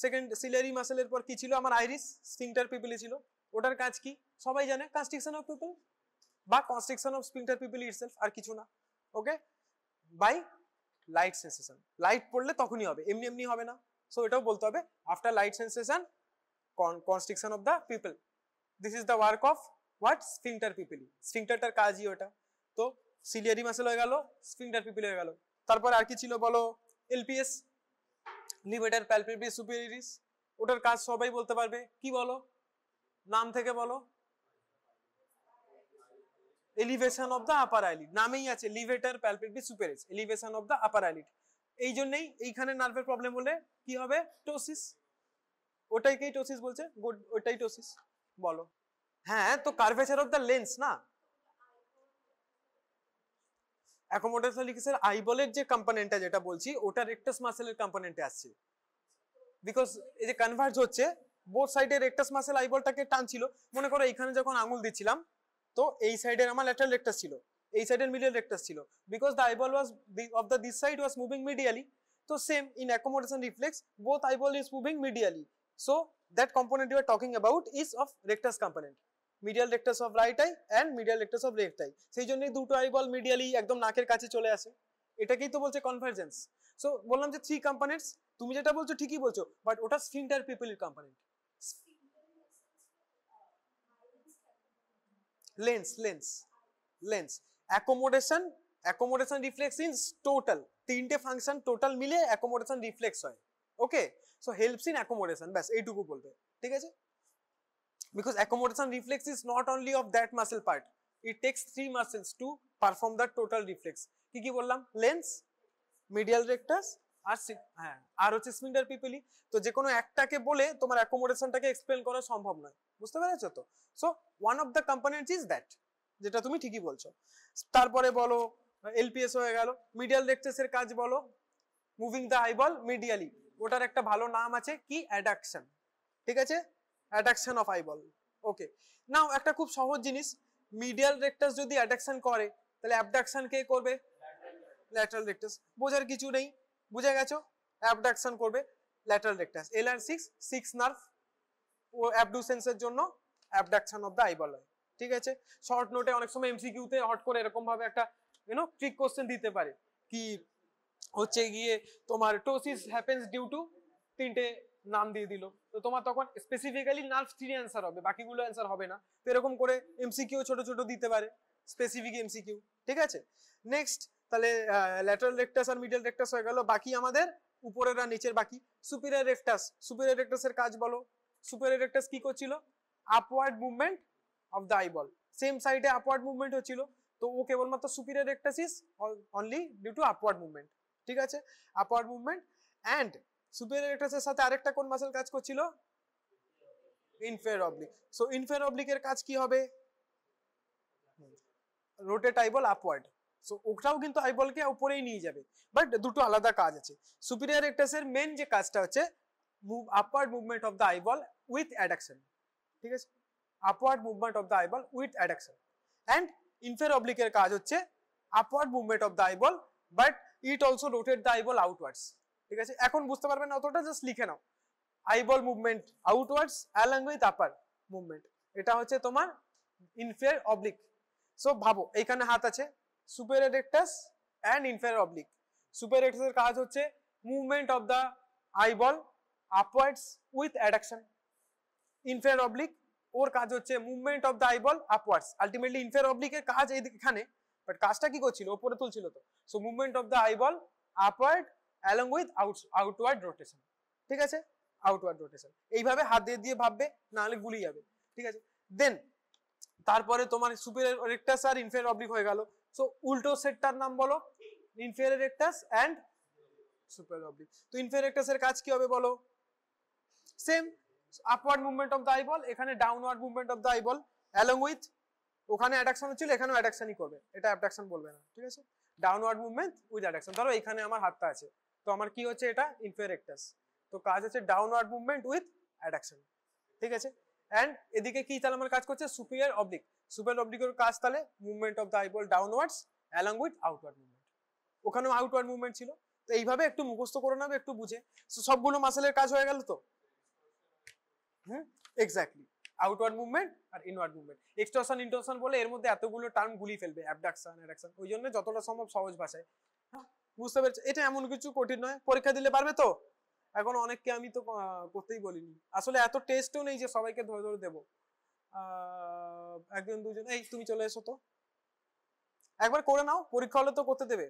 Speaker 1: Second ciliary মাসেলের পর কি ছিল? আমার আইরিস, স্ফিংটার পিপলি ছিল, ওটার কাজ কি সবাই জানে? কনস্ট্রিকশন অফ পিপল বা কনস্ট্রিকশন অফ স্ফিংটার পিপলি ইটসেলফ, আর কিছু না। ওকে, বাই লাইট সেন্সেশন, লাইট পড়লে তখনই হবে, এমনি এমনি হবে না। সো এটাও বলতে হবে after light sensation constriction of the pupil, this is the work of what? Sphincter pupillae. স্ফিংটারটার কাজই ওটা। তো সিলিয়ারি মাসেল হয়ে গেল, স্ফিংটার পিপলি হয়ে গেল, তারপর আর কি ছিল বলো? এলপিএস, লিভেটার প্যালপেব্রিস সুপিরিয়রিস, ওটার কাজ সবাই বলতে পারবে, কি বলো? নাম থেকে বলো। Elevation of the upper eyelid, নামেই আছে levator palpebrae superioris, elevation of the upper eyelid. এই জন্যই এইখানে নার্ভের প্রবলেম হলে কি হবে, টোসিস, ওটাইকেই টোসিস বলছে, ওটাই টোসিস। বলো, হ্যাঁ তো কার্ভেচার অফ দ্য লেন্স না, অ্যাকোমোডেশন লিখেছে আইবলের যে কম্পোনেন্টটা যেটা বলছি ওটা রেকটাস মাসেলের কম্পোনেন্টে আসছে, বিকজ এই যে কনভার্জ হচ্ছে বোথ সাইডে রেকটাস মাসেল আইবলটাকে টানছিল। মনে করো এখানে যখন আঙুল দিচ্ছিলাম তো এই সাইডের আমার ল্যাটারাল রেকটাস ছিল, এই সাইডের মিডিয়াল রেকটাস ছিল, because the eyeball was of the this side was moving medially. তো same in accommodation reflex both eyeball is moving medially, so that component you are talking about is of rectus component, medial rectus of right eye and medial rectus of left eye. সেই জন্যই দুটো eyeball medially একদম নাকের কাছে চলে আসে, এটাকেই তো বলছে কনভার্জেন্স। সো বললাম যে থ্রি কম্পোনেন্টস, তুমি যেটা বলছো ঠিকই বলছো, বাট ওটা স্ফিংটার পিপলের component. Lens lens lens accommodation, accommodation reflex in total, তিনটে ফাংশন টোটাল মিলে অ্যাকোমোডেশন রিফ্লেক্স হয়। Okay, so helps in accommodation, ব্যাস এইটুকু বলবে, ঠিক আছে? Because accommodation reflex is not only of that muscle part, it takes three muscles to perform the total reflex. কি কি বললাম, লেন্স, মিডিয়াল রেকটাস আর হ্যাঁ আর হচ্ছে স্ফিংটার পিপলি। তো যে কোনো একটাকে বলে তোমার অ্যাকোমোডেশনটাকে এক্সপ্লেন করা সম্ভব নয়, বুঝতে পেরেছো তো? So one of the components is that, যেটা তুমি ঠিকই বলছো। তারপরে বলো এলপিএস হয়ে গেল, মিডিয়াল রেকটাসের কাজ বলো, মুভিং দ্য আইবল মিডিয়ালি, ওটার একটা ভালো নাম আছে কি, অ্যাডাকশন, ঠিক আছে? Adduction of eyeball. Okay, now একটা খুব সহজ জিনিস, মিডিয়াল রেকটাস যদি অ্যাডাকশন করে তাহলে অ্যাবডাকশন কে করবে, ল্যাটারাল রেকটাস। বোঝার কিছু নেই, বুঝে গেছো? অ্যাবডাকশন করবে ল্যাটারাল রেকটাস, LR6 নার্ভ ও অ্যাবডুসেন্সের জন্য অ্যাবডাকশন অফ দ্য আইবল হয়, ঠিক আছে? শর্ট নোটে অনেক সময় এমসিকিউ তে হট করে এরকম ভাবে একটা ট্রিক কোশ্চেন দিতে পারে কি হচ্ছে গিয়ে তোমার টোসিস হ্যাপেন্স ডিউ টু তিনটে নাম দিয়ে দিল, তো তোমার তখন স্পেসিফিক্যালি নার্ভ 3 অ্যান্সার হবে, বাকিগুলো অ্যান্সার হবে না। তো এরকম করে এমসিকিউ ছোট ছোট দিতে পারে, স্পেসিফিক এমসিকিউ, ঠিক আছে? নেক্সট, তাহলে ল্যাটারাল রেকটাস আর মিডিয়াল রেকটাস হয়ে গেল, বাকি আমাদের উপরের আর নিচের বাকি। সুপিরিয়র রেকটাস, সুপিরিয়র রেকটাসের কাজ বলো। সুপিরিয়র রেকটাস কি করছিল, upward movement of the eyeball, same সাইডে আপওয়ার্ড মুভমেন্ট হচ্ছিল, তো ও কেবলমাত্র superior rectus is only due to upward movement, ঠিক আছে? Upward movement. অ্যান্ড সুপিরিয়র রেকটাসের সাথে আরেকটা কোন মাসল কাজ করছিল, ইনফেরিয়র অবলিক। সো ইনফেরিয়র অবলিকের কাজ কি হবে, রোটেট আইবল আপওয়ার্ড। সো ওটাও কিন্তু আইবলকে উপরেই নিয়ে যাবে, বাট দুটো আলাদা কাজ আছে। সুপিরিয়র রেকটাসের মেন যে কাজটা হচ্ছে upward movement of the eyeball with adduction, ঠিক আছে? Upward movement of the eyeball with adduction. And inferior অবলিকের কাজ হচ্ছে upward movement of the eyeball, but it also rotate the eyeball outwards, ঠিক আছে? এখন বুঝতে পারবে না অতটা, জাস্ট লিখে নাও eyeball movement outwards along with upper movement, এটা হচ্ছে তোমার ইনফেরিয়র অবলিক। সো ভাবো এইখানে হাত আছে, superior rectus and inferior oblique. Superior রেকটাসের কাজ হচ্ছে movement of the eyeball upwards with adduction. Inferior oblique ওর কাজ হচ্ছে movement of the eyeball upwards. Ultimately inferior অবলিকের কাজ এখানে, বাট কাজটা কি করছিল, উপরে তুলছিল তো। So movement of the eyeball upward along with outward rotation, ঠিক আছে? Outward rotation. এইভাবে হাত দিয়ে দিয়ে ভাববে, নাহলে গুলিয়ে যাবে, ঠিক আছে? দেন তারপরে তোমার সুপিরিয়র রেকটাস আর ইনফেরিয়র অবলিক হয়ে গেল। সো উল্টো সেটটার নাম বলো, inferior rectus and superior oblique. তো ইনফেরিয়র রেকটাসের কাজ কি হবে বলো, same upward movement of the eyeball, এখানে downward movement of the eyeball along with, ওখানে অ্যাডাকশন হচ্ছিল, এখানেও অ্যাডাকশনই করবে, এটা অ্যাবডাকশন বলবে না, ঠিক আছে? Downward movement with addiction. ধরো এখানে আমার হাতটা আছে, তো আমার কি হচ্ছে, এটা ইনফেরিয়র রেকটাস, তো কাজ হচ্ছে ডাউনওয়ার্ড মুভমেন্ট উইথ অ্যাডাকশন, ঠিক আছে? এন্ড এদিকে কি তাহলে আমার কাজ করছে, সুপিরিয়র অবলিক। সুপিরিয়র অবলিকের কাজ তাহলে movement of the eyeball downwards along with outward movement, ওখানেও আউটওয়ার্ড মুভমেন্ট ছিল। তো এইভাবে একটু মুখস্থ করে নেবে, একটু বুঝে। সো সবগুলো মাসেলের কাজ হয়ে গেল তো, এক্স্যাক্টলি, আউটওয়ার্ড মুভমেন্ট আর ইনওয়ার্ড মুভমেন্ট। এক্সটরশন ইন্টরশন বলে এর মধ্যে এতগুলো টার্ম গুলিয়ে ফেলবে, অ্যাবডাকশন অ্যাডাকশন, ওই জন্য যতটা সম্ভব সহজ ভাষায়, বুঝতে পেরেছো? এটা এমন কিছু কঠিন নয়, পরীক্ষা দিলে পারবে তো। এখন অনেককে আমি তো করতেই বলিনি, আসলে এত টেস্টও নেই যে সবাইকে ধরে ধরে দেবো। একজন দুজন, এই তুমি চলে এসো তো, একবার করে নাও, পরীক্ষা হলে তো করতে দেবে।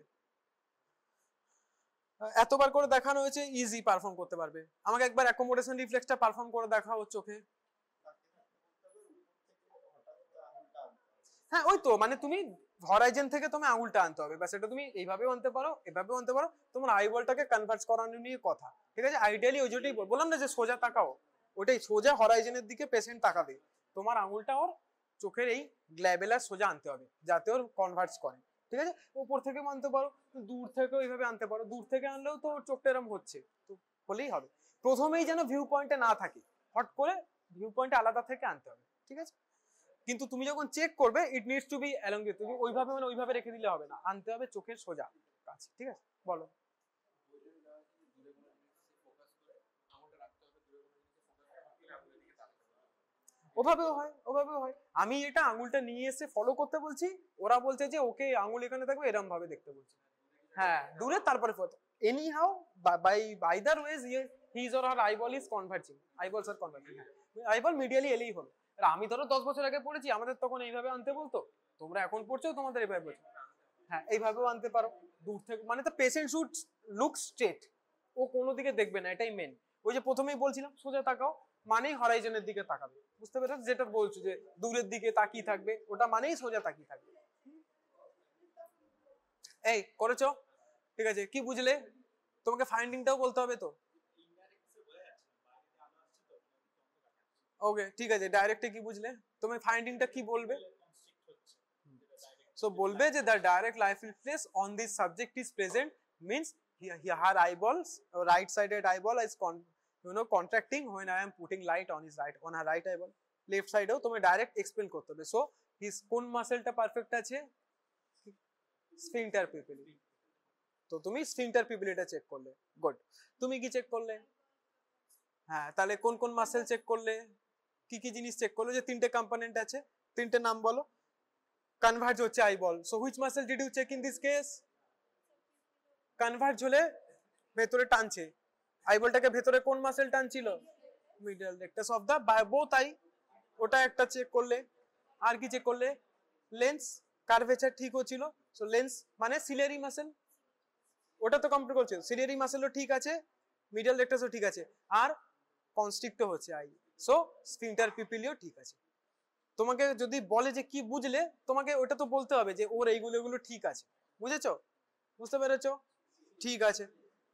Speaker 1: এতবার করে দেখানো হয়েছে, ইজি পারফর্ম করতে পারবে। আমাকে একবার অ্যাকোমোডেশন রিফ্লেক্সটা পারফর্ম করে দেখাও চোখে। হ্যাঁ ওই তো মানে তুমি হরাইজন থেকে তুমি আঙুলটা আনতে হবে, ব্যাস। এটা তুমি এইভাবেও আনতে পারো, এভাবেও আনতে পারো, তোমার আইবলটাকে কনভার্ট করানো নিয়ে কথা, ঠিক আছে। আইডিয়ালি ওই যেটাই বললাম না যে সোজা তাকাও, ওটাই সোজা হরাইজনের দিকে পেশেন্ট তাকাবে, তোমার আঙুলটা ওর চোখের এই গ্ল্যাবেলার সোজা আনতে হবে যাতে ওর কনভার্টস করে, ঠিক আছে। উপর থেকে আনতে পারো, দূর থেকেও এইভাবে আনতে পারো, দূর থেকে আনলেও তো ওর চোখটা এরকম হচ্ছে, তো হলেই হবে। প্রথমেই যেন ভিউ পয়েন্টে না থাকে, হট করে ভিউ পয়েন্টে আলাদা থেকে আনতে হবে, ঠিক আছে। কিন্তু তুমি যখন চেক করবে ইট নিডস টু বি অ্যালংগেট, তুমি ওইভাবে মানে ওইভাবে রেখে দিলে হবে না, আনতে হবে চোখের সোজা কাছে, ঠিক আছে। বলো। ওভাবেও হয়, ওভাবেও হয়। আমি এটা আঙুলটা নিয়ে এসে ফলো করতে বলছি, ওরা বলছে যে ওকে আঙুল এখানে থাকবে এরকম ভাবে দেখতে বলছে। হ্যাঁ দূরে, তারপরে anyhow by either ways his or her eyeball is converging, eyeballs are converging, হ্যাঁ আইবল মিডিয়ালি এলেই হলো। আর আমি ধরো 10 বছর আগে পড়েছি, আমাদের তখন এইভাবে আনতে বলতো, তোমরা এখন পড়ছো তোমাদের এইভাবে বলছো, হ্যাঁ এইভাবেও আনতে পারো দূর থেকে, মানে তো পেশেন্ট শুড লুক স্ট্রেট, ও কোনো দিকে দেখবে না, এটাই মেন। ওই যে প্রথমেই বলছিলাম সোজা তাকাও মানেই হরাইজনের দিকে তাকাবে, বুঝতে পেরেছো? যেটা বলছো যে দূরের দিকে তাকিয়ে থাকবে, ওটা মানেই সোজা তাকিয়ে থাকবে। এই করেছো? ঠিক আছে, কি বুঝলে? তোমাকে ফাইন্ডিংটাও বলতে হবে তো। ওকে ঠিক আছে, ডাইরেক্টে কি বুঝলে? তুমি ফাইন্ডিংটা কি বলবে? সো বলবে যে the direct light reflex on this subject is present means her eyeballs, right sided eyeball is contracting when I am putting light on his right, on her right eyeball. Left সাইডেও তুমি direct explain করতে হবে। So his কোন মাসেলটা perfect আছে? Sphincter Pipili. তো তুমি sphincter পিপিলিটা check করলে, good. তুমি কি চেক করলে? হ্যাঁ তাহলে কোন কোন মাসেল চেক করলে, কি কি জিনিস চেক করলে? যে তিনটে কম্পোনেন্ট আছে, তিনটে নাম বলো। কনভার্জ হচ্ছে eyeball, so which muscle did you check in this case? Converge হলে ভেতরে টানছে, আইবলটাকে ভেতরে কোন মাসেল টানছিল? Middle rectus of the both eye, ওটা একটা চেক করলে। আর কি চেক করলে? লেন্স কার্ভেচার ঠিক হচ্ছিল, সো লেন্স মানে সিলিয়ারি মাসেল, ওটা তো কমপ্লিট করছে, সিলিয়ারি মাসেলও ঠিক আছে, মিডল রেক্টাসও ঠিক আছে, আর কনস্ট্রিক্টও হচ্ছে আই, সো স্ফিংটার পিপিলিও ঠিক আছে। তোমাকে যদি বলে যে কি বুঝলে, তোমাকে ওটা তো বলতে হবে যে ওর এইগুলো এগুলো ঠিক আছে, বুঝেছো? বুঝতে পেরেছো? ঠিক আছে।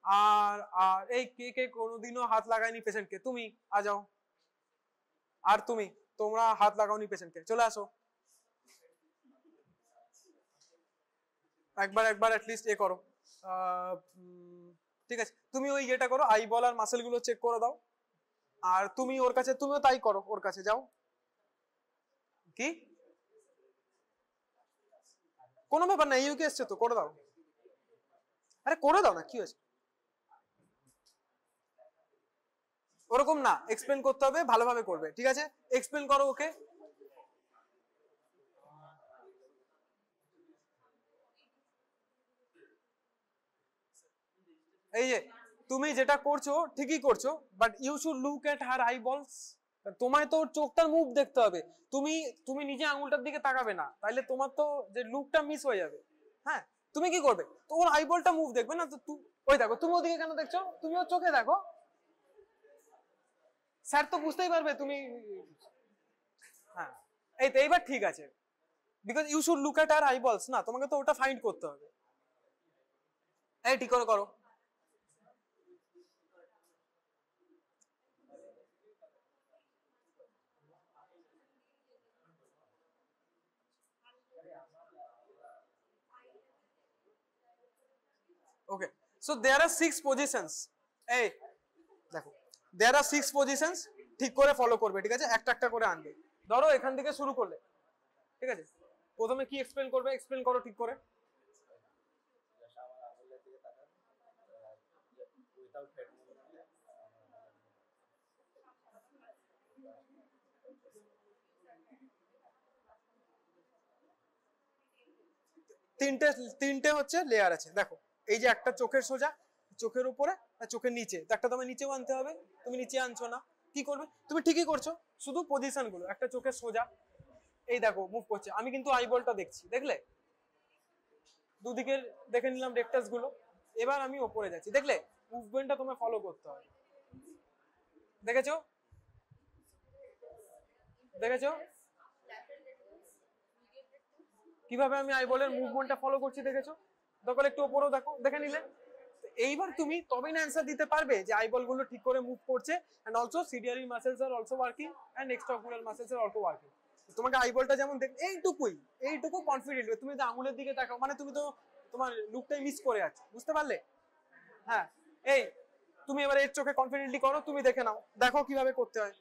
Speaker 1: আর আর এই কে কে কোনোদিনও হাত লাগায়নি পেশেন্টকে? তুমি আ যাও। আর তুমি, তোমরা হাত লাগাওনি পেশেন্টকে, চলে আসো। একবার অ্যাটলিস্ট এ করো। ঠিক আছে, তুমি ওই ইয়েটা করো, আইবল আর মাসেল গুলো চেক করে দাও। আর তুমি ওর কাছে, তুমিও তাই করো, ওর কাছে যাও। কি কোনো ব্যাপার না, ইউকে এসছে তো, করে দাও। আরে করে দাও না, কি হয়েছে? ওরকম না, এক্সপ্লেন করতে হবে, ভালোভাবে করবে, ঠিক আছে। এক্সপ্লেন করো ওকে। এই যে তুমি যেটা করছো ঠিকই করছো, but you should look at her eyeballs. তোমায় তো চোখটার মুভ দেখতে হবে, তুমি তুমি নিজে আঙুলটার দিকে তাকাবে না, তাইলে তোমার তো যে লুকটা মিস হয়ে যাবে। হ্যাঁ তুমি কি করবে, তোমার আইবলটা মুভ দেখবে না তো। ওই দেখো, তুমি ওদিকে কেন দেখছো? তুমি ওর চোখে দেখো, স্যার তো বুঝতেই পারবে তুমি। হ্যাঁ এই তো, এইবার ঠিক আছে, because you should look at her eyeballs, না তোমাকে তো ওটা ফাইন্ড করতে হবে। এই ঠিক করে করো। ওকে, সো দেয়ার আর 6 পজিশনস। এই দেখো, দেয়ার আর 6 পজিশনস, ঠিক করে ফলো করবে, ঠিক আছে, একটা একটা করে আনবে। ধরো এখান থেকে শুরু করলে, ঠিক আছে, প্রথমে কি এক্সপ্লেন করবে, এক্সপ্লেন করো ঠিক করে। তিনটে তিনটে হচ্ছে লেয়ার আছে, দেখো এই যে একটা চোখের সোজা, চোখের উপরে আর চোখের নিচে, একটা তোমার নিচেও আনতে হবে, তুমি নিচে আনছো না, কি করবে? তুমি ঠিকই করছো, শুধু পজিশন গুলো, একটা চোখের সোজা, এই দেখো মুভ করছে, আমি কিন্তু আইবলটা দেখছি, দেখলে দুদিকের দেখে নিলাম রেক্টাস গুলো। এবার আমি ওপরে যাচ্ছি, দেখলে মুভমেন্টটা তোমায় ফলো করতে হবে, দেখেছো? দেখেছো? কিভাবে আমি আইবলের মুভমেন্টটা ফলো করছি দেখেছো? দরকার একটু উপরেও দেখো, দেখে নিলে। এইবার তুমি তবেই না অ্যান্সার দিতে পারবে যে আইবল গুলো ঠিক করে মুভ করছে, and also ciliary muscles are also working and extraocular muscles are also working. তোমাকে আইবলটা যেমন দেখ, এইটুকু কনফিডেন্ট, তুমি তো আঙুলের দিকে তাকাও মানে তুমি তো তোমার লুকটাই মিস করে আছো, বুঝতে পারলে? হ্যাঁ, এই তুমি এবার এর চোখে কনফিডেন্টলি করো, তুমি দেখে নাও, দেখো কিভাবে করতে হয়।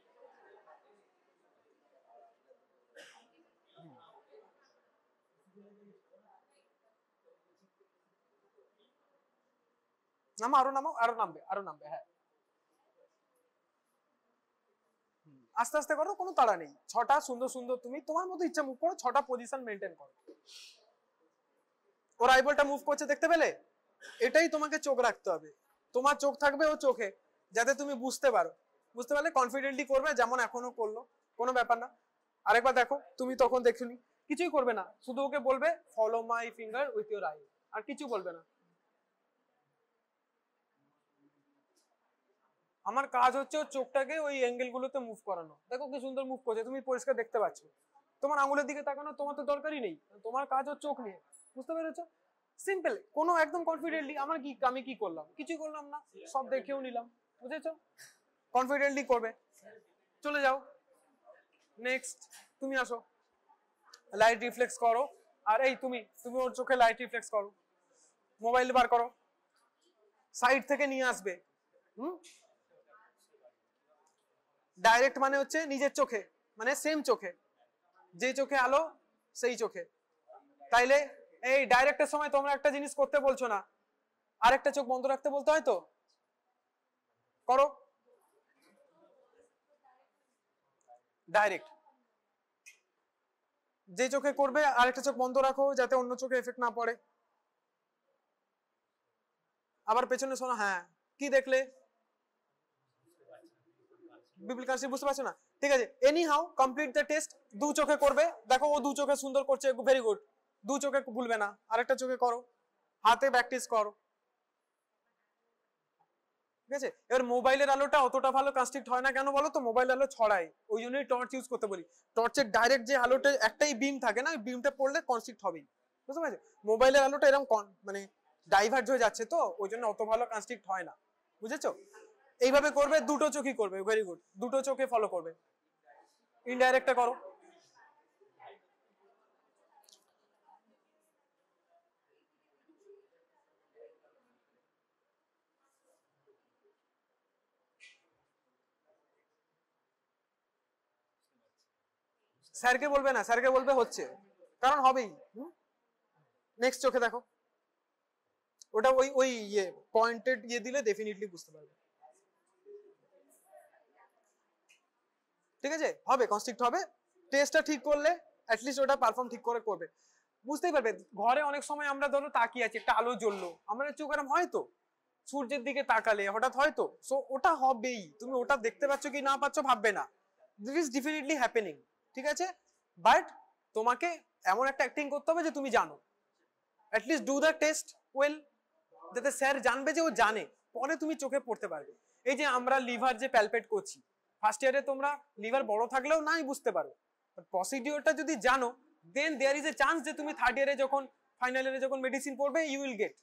Speaker 1: নামো, আরো নামো, আরো নামবে, আরো নামবে। হ্যাঁ, আস্তে আস্তে করো, কোনো তাড়া নেই। ছটা সুন্দর সুন্দর তুমি তোমার মতো ইচ্ছা মুভ করো, ছটা পজিশন মেনটেন করো। ওর আইবলটা মুভ করছে দেখতে পেলে? এটাই তোমাকে চোখ রাখতে হবে, তোমার চোখ থাকবে ও চোখে, যাতে তুমি বুঝতে পারো। বুঝতে পারলে? কনফিডেন্টলি করবে যেমন এখনো করলো, কোনো ব্যাপার না। আরেকবার দেখো, তুমি তখন দেখুনি, কিছুই করবে না, শুধু ওকে বলবে follow my finger with your eye, আর কিছু বলবে না। আমার কাজ হচ্ছে ওর চোখটাকে ওই অ্যাঙ্গেল গুলোতে মুভ করানো। দেখো কি সুন্দর মুভ করছে, তুমি পরিষ্কার দেখতে পাচ্ছ। তোমার আঙুলের দিকে তাকানো তোমার তো দরকারই নেই, তোমার কাজ ওর চোখ নিয়ে। বুঝতে পেরেছো? সিম্পল, কোনো একদম কনফিডেন্টলি। আমি কি করলাম? কিছুই করলাম না, সব দেখেও নিলাম। বুঝেছো? কনফিডেন্টলি করবে। চলে যাও, নেক্সট তুমি আসো, লাইট রিফ্লেক্স করো। আর এই তুমি তুমি ওর চোখে লাইট রিফ্লেক্স করো, মোবাইল বার করো, সাইড থেকে নিয়ে আসবে। ডাইরেক্ট মানে হচ্ছে নিজের চোখে, মানে সেম চোখে, যে চোখে আলো সেই চোখে। তাইলে এই ডাইরেক্টের সময় তোমরা একটা জিনিস করতে বলছো না, আরেকটা চোখ বন্ধ রাখতে বলতে হয় তো, করো ডাইরেক্ট। যে চোখে করবে আরেকটা চোখ বন্ধ রাখো, যাতে অন্য চোখে এফেক্ট না পড়ে। আবার পেছনে শোনো। হ্যাঁ, কি দেখলে? বিপল কাশি, বুঝতে পারছো না? ঠিক আছে, any how complete the test. দু চোখে করবে, দেখো ও দু চোখে সুন্দর করছে, ভেরি গুড। দু চোখে ভুলবে না, আরেকটা চোখে করো, হাতে প্র্যাকটিস করো। ঠিক আছে, এবার মোবাইলের আলোটা অতটা ভালো কনস্ট্রিক্ট হয় না কেন বলো তো? মোবাইল আলো ছড়ায়, ওই জন্যই টর্চ ইউজ করতে বলি। টর্চের ডাইরেক্ট যে আলোটা, একটাই বিম থাকে না, বিমটা পড়লে কনস্ট্রিক্ট হবেই। বুঝতে পারছো? মোবাইলের আলোটা এরকম মানে ডাইভার্ট হয়ে যাচ্ছে, তো ওই জন্য অত ভালো কনস্ট্রিক্ট হয় না। বুঝেছো? এইভাবে করবে, দুটো চোখই করবে, ভেরি গুড, দুটো চোখে ফলো করবে। ইনডাইরেক্টটা করো। স্যারকে বলবে না, স্যারকে বলবে হচ্ছে, কারণ হবেই। নেক্সট চোখে দেখো, ওটা ওই ওই ইয়ে পয়েন্টেড ইয়ে দিলে ডেফিনেটলি বুঝতে পারবে। ঠিক আছে, হবে, কনস্ট্রিক্ট হবে। টেস্টটা ঠিক করলে অ্যাটলিস্ট ওটা পারফর্ম ঠিক করে করবে, বুঝতেই পারবে। ঘরে অনেক সময় আমরা ধরো তাকিয়ে আছি, একটা আলো জ্বললো, আমাদের চোখ এরম হয়তো সূর্যের দিকে তাকালে হঠাৎ হয়তো, সো ওটা হবেই। তুমি ওটা দেখতে পাচ্ছ কি না পাচ্ছ ভাববে না, দিস ইজ ডেফিনেটলি হ্যাপেনিং। ঠিক আছে, বাট তোমাকে এমন একটা অ্যাক্টিং করতে হবে যে তুমি জানো, at least do the test well, যাতে স্যার জানবে যে ও জানে, পরে তুমি চোখে পড়তে পারবে। এই যে আমরা লিভার যে প্যালপেট করছি, ফার্স্ট ইয়ারে তোমরা লিভার বড় থাকলেও নাই বুঝতে পারো, বাট প্রসিডিওরটা যদি জানো, দেন দেয়ার ইজ এ চান্স যে তুমি থার্ড ইয়ারে যখন, ফাইনাল ইয়ারে যখন মেডিসিন পড়বে, ইউ উইল গেট।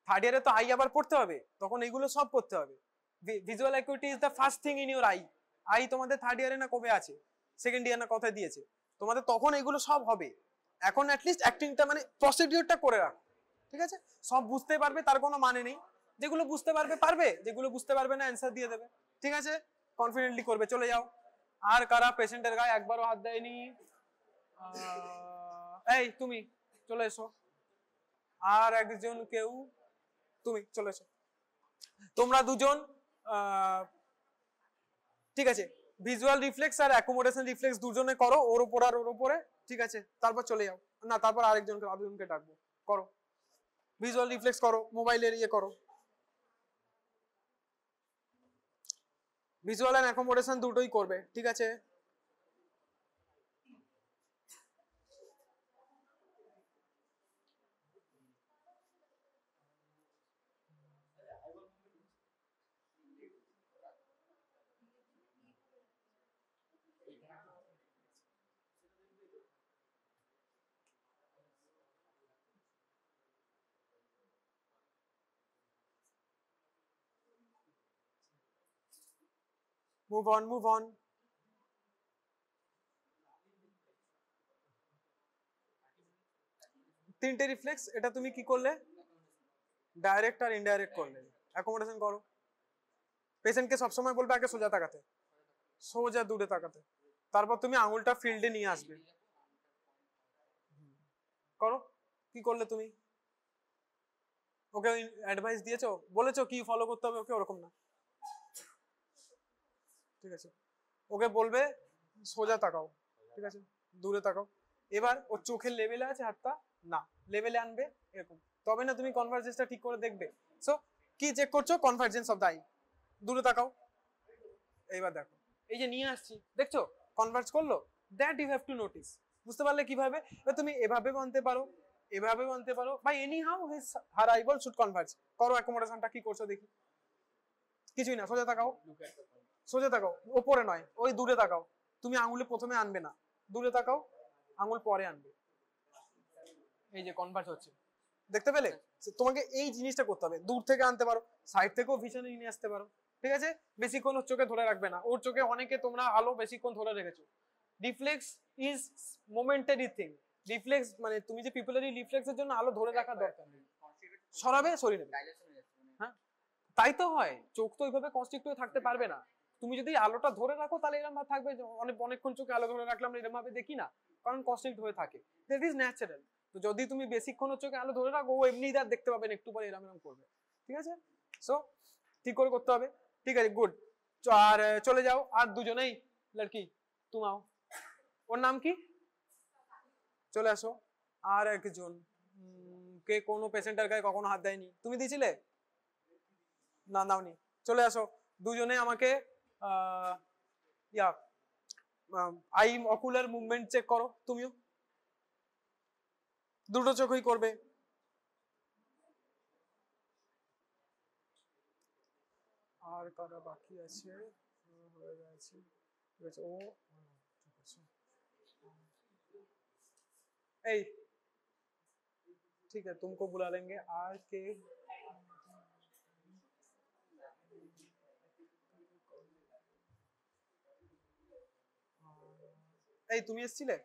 Speaker 1: থার্ড ইয়ারে তো আই আবার পড়তে হবে, তখন এইগুলো সব করতে হবে। Visual acuity is the first thing in your I. I তোমাদের থার্ড ইয়ারে না কবে আছে, সেকেন্ড ইয়ার না কথায় দিয়েছে তোমাদের, তখন এগুলো সব হবে। এখন অ্যাটলিস্ট অ্যাক্টিংটা মানে প্রসিডিওরটা করে রাখো। ঠিক আছে, সব বুঝতে পারবে তার কোনো মানে নেই, যেগুলো বুঝতে পারবে পারবে, যেগুলো বুঝতে পারবে না অ্যান্সার দিয়ে দেবে। ঠিক আছে, কনফিডেন্টলি করবে। চলে যাও। আর কারা পেশেন্টের গায়ে একবারও হাত দেয়নি? এই তুমি চলে এসো। আর একজন কেউ? তুমি চলে এসো। তোমরা দুজন ঠিক আছে, ভিজুয়াল রিফ্লেক্স আর অ্যাকোমোডেশন রিফ্লেক্স দুজনে করো, ওর উপর আর ওর উপরে। ঠিক আছে, তারপর চলে যাও। না, তারপর আরেকজনকে ডাকবো, করো। ভিজুয়াল রিফ্লেক্স করো, মোবাইলের ইয়ে করো। ভিজুয়াল এন্ড অ্যাকোমোডেশন দুটোই করবে। ঠিক আছে, মুভ অন মুভ অন। তিনটে রিফ্লেক্স, এটা তুমি কি করলে? ডাইরেক্ট আর ইনডাইরেক্ট করলে। অ্যাকোমোডেশন করো। পেশেন্টকে সবসময় বলবে আগে সোজা তাকাতে, সোজা দূরে তাকাতে, তারপর তুমি আঙুলটা ফিল্ডে নিয়ে আসবে। করো। কি করলে তুমি? ওকে অ্যাডভাইস দিয়েছো, বলেছো কি ফলো করতে হবে ওকে? ওরকম না, ঠিক আছে? ওকে বলবে সোজা তাকাও, ঠিক আছে, দূরে তাকাও। এবার ওর চোখের লেভেলে আছে হাতটা, না লেভেলে আনবে এরকম, তবে না তুমি কনভার্জেন্সটা ঠিক করে দেখবে। সো কি চেক করছো? Convergence of the I. দূরে তাকাও। এইবার দেখো, এই যে নিয়ে আসছি, দেখছো কনভার্জ করলো? That you have to notice. বুঝতে পারলে কিভাবে? এবার তুমি এভাবে আনতে পারো, এভাবে আনতে পারো, by anyhow his her eyeball should converge. করো অ্যাকোমোডেশনটা, কি করছো দেখি। কিছুই না, সোজা তাকাও, সোজা তাকাও, ওপরে নয়, ওই দূরে তাকাও। তুমি আঙুলে প্রথমে আনবে না, দূরে তাকাও, আঙুল পরে আনবে। এই যে কনভার্জ হচ্ছে, দেখতে পেলে? তোমাকে এই জিনিসটা করতে হবে। দূর থেকে আনতে পারো, সাইড থেকেও ভিশনে নিয়ে আসতে পারো, ঠিক আছে? বেশিক্ষণ ওর চোখে ধরে রাখবে না। ওর চোখে অনেকে তোমরা আলো বেশিক্ষণ ধরে রেখেছো। Reflex is momentary thing. Reflex মানে তুমি যে পিপুলারি রিফ্লেক্সের জন্য আলো ধরে রাখার দরকার নেই, সরাবে সরিয়ে নেবে। হ্যাঁ, তাই তো হয়, চোখ তো ওইভাবে কনস্ট্রিক্ট হয়ে থাকতে পারবে না। তুমি যদি আলোটা ধরে রাখো তাহলে এরকম ভাবে থাকবে, অনেকক্ষণ চোখে আলো ধরে রাখলাম এরকম ভাবে দেখি না, কারণ কনস্ট্রিক্ট হয়ে থাকে। That is natural. তো যদি তুমি বেশিক্ষণ চোখে আলো ধরে রাখো, ও এমনি তার দেখতে পাবেন, একটু পরে এরকম এরকম করবে, ঠিক আছে? সো ঠিক করে করতে হবে, ঠিক আছে? গুড। আর চলে যাও, আর দুজনেই লড়কি তুমাও। ওর নাম কি? চলে আসো। আর একজন কে কোনো পেশেন্টের গায়ে কখনো হাত দেয়নি? তুমি দিয়েছিলে? না, দাওনি। চলে আসো দুজনে, আমাকে yeah eye ocular movement check করো। তুমিও দুটো চোখই করবে। আর কারা বাকি আছে? হয়ে গেছে, ঠিক আছে। ও ঠিক আছে, এই ठीक है, तुमको बुला लेंगे। আর কে? এই তুমি এসেছিলে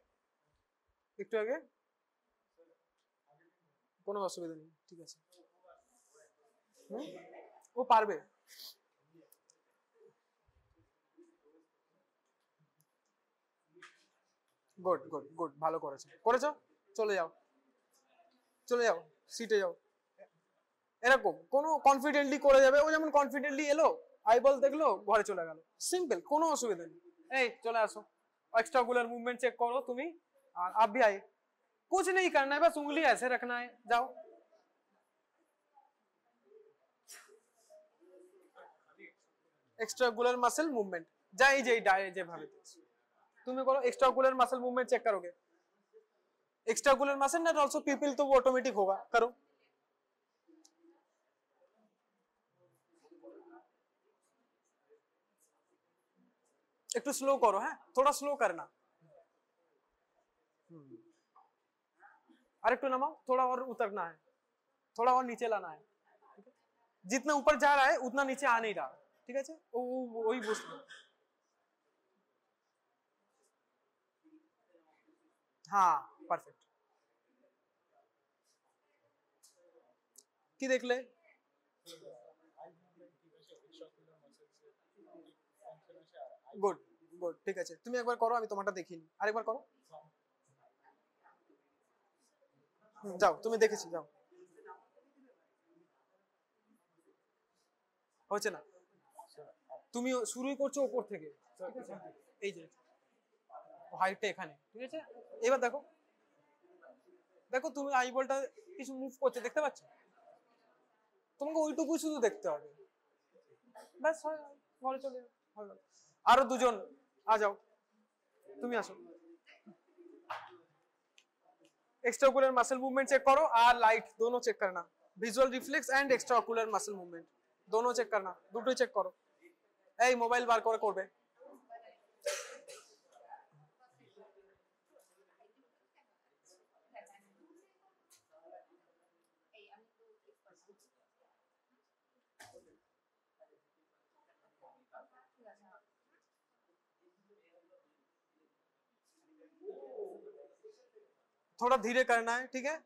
Speaker 1: একটু আগে? কোনো অসুবিধা নেই, ঠিক আছে। ও পারবে। গুড গুড গুড, ভালো করেছো করেছো। চলে যাও, চলে যাও, সিটে যাও। এরকম কোনো কনফিডেন্টলি করে যাবে। ও যেমন কনফিডেন্টলি এলো, আইবল দেখলো, ঘরে চলে গেল, সিম্পল, কোনো অসুবিধা নেই। এই চলে আসো, एक्स्ट्राकुलर मूवमेंट चेक करो तुम्ही। और आप भी आए। कुछ नहीं करना है, बस उंगली ऐसे रखना है, जाओ। एक्स्ट्राकुलर मसल मूवमेंट যাই যেই যেভাবে তুমি করো, एक्स्ट्राकुलर मसल मूवमेंट चेक करोगे। एक्स्ट्राकुलर मसल नॉट आल्सो पीपल, तो वो ऑटोमेटिक होगा, करो। একটু স্লো করো, হ্যাঁ थोड़ा स्लो करना। और एक नमाओ, थोड़ा और उतरना है, थोड़ा और नीचे लाना है। जितना ऊपर जा रहा है उतना नीचे आ नहीं रहा, ठीक है? वही बुझलो। हाँ परफेक्ट। কি দেখলে? গুড গুড, ঠিক আছে। তুমি একবার করো, আমি তোমারটা দেখিনি, আরেকবার করো। যাও, তুমি দেখেছি, যাও। হচ্ছে না, তুমি শুরুই করছো উপর থেকে, ঠিক আছে? এই যে হাইটটা এখানে, ঠিক আছে? এবার দেখো, দেখো তুমি আইবলটা কিছু মুভ করছে, দেখতে পাচ্ছ? তোমাকে ওইটুকু শুধু দেখতে হবে, ব্যাস, ঘরে চলে যাও। আরো দুজন আ যাও, তুমি আসো। एक्स्ट्राकुलर मसल मूवमेंट चेक करो, और लाइट दोनों चेक करना। Visual reflex and एक्स्ट्राकुलर muscle movement दोनों चेक करना, দুটোই চেক করো। এই মোবাইল বার করে করবে। थोड़ा धीरे करना है, ठीक है,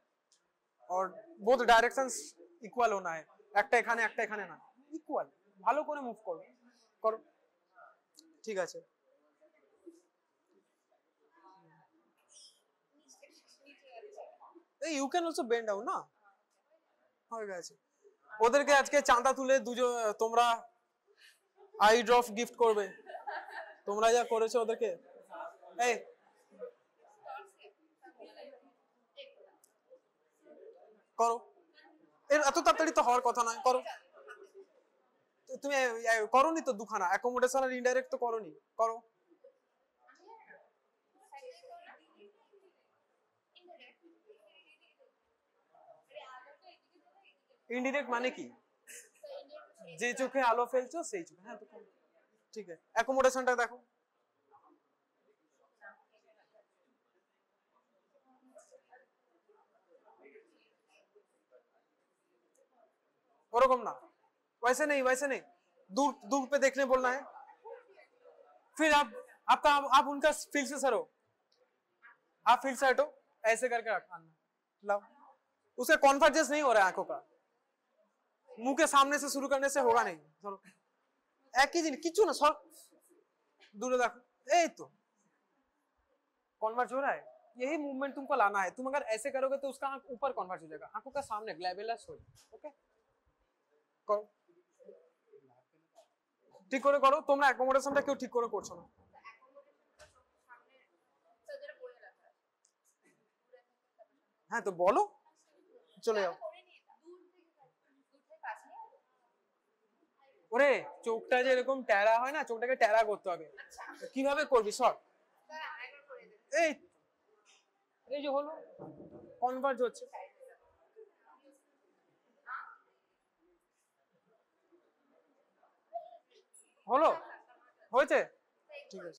Speaker 1: और बोथ डायरेक्शंस इक्वल होना है, একটা এখানে একটা এখানে না, ইকুয়াল, ভালো করে মুভ করো করো, ঠিক আছে। এই you can also bend down না, হয়ে গেছে। ওদেরকে আজকে চাঁদা তুলে দুজন তোমরা আই ড্রপ গিফট করবে, তোমরা যা করেছো ওদেরকে। এই করো, এর এত তাড়াতাড়ি তো হওয়ার কথা নয়, করো। তুমি করোনি তো দুখানা অ্যাকোমোডেশন আর ইনডাইরেক্ট তো করোনি, করো। ইনডিরেক্ট মানে কি? যে চোখে আলো ফেলছো সেই চোখে, হ্যাঁ তো ঠিক আছে। অ্যাকোমোডেশনটা দেখো, ओरकम ना, वैसे नहीं, दूर दूर पे देखने बोलना है। फिर आप उनका फील्ड से सरो, आप फील्ड से हटो, ऐसे करके आना, लाओ। उसका कॉन्वर्जेंस नहीं हो रहा है आंखों का, मुंह के सामने से शुरू करने से होगा नहीं, सरो एक ही दिन किचू ना सर, दूर देखो, ए तो कॉन्वर्ज हो रहा है, यही मूवमेंट तुमको लाना है। तुम अगर ऐसे करोगे तो उसका आंख ऊपर कॉन्वर्ज हो जाएगा, आंखों का सामने ग्लैबुलस हो, ओके করো, ঠিক করে করো। তোমরা অ্যাকোমোডেশনটা কেউ ঠিক করে করছো না, হ্যাঁ তো বলো, চলে যাও। ওরে চোখটা যে এরকম ট্যারা হয় না, চোখটাকে ট্যারা করতে হবে, কিভাবে করবি সর, এই এই যে হলো কনভার্জ হচ্ছে, হলো হয়েছে, ঠিক আছে।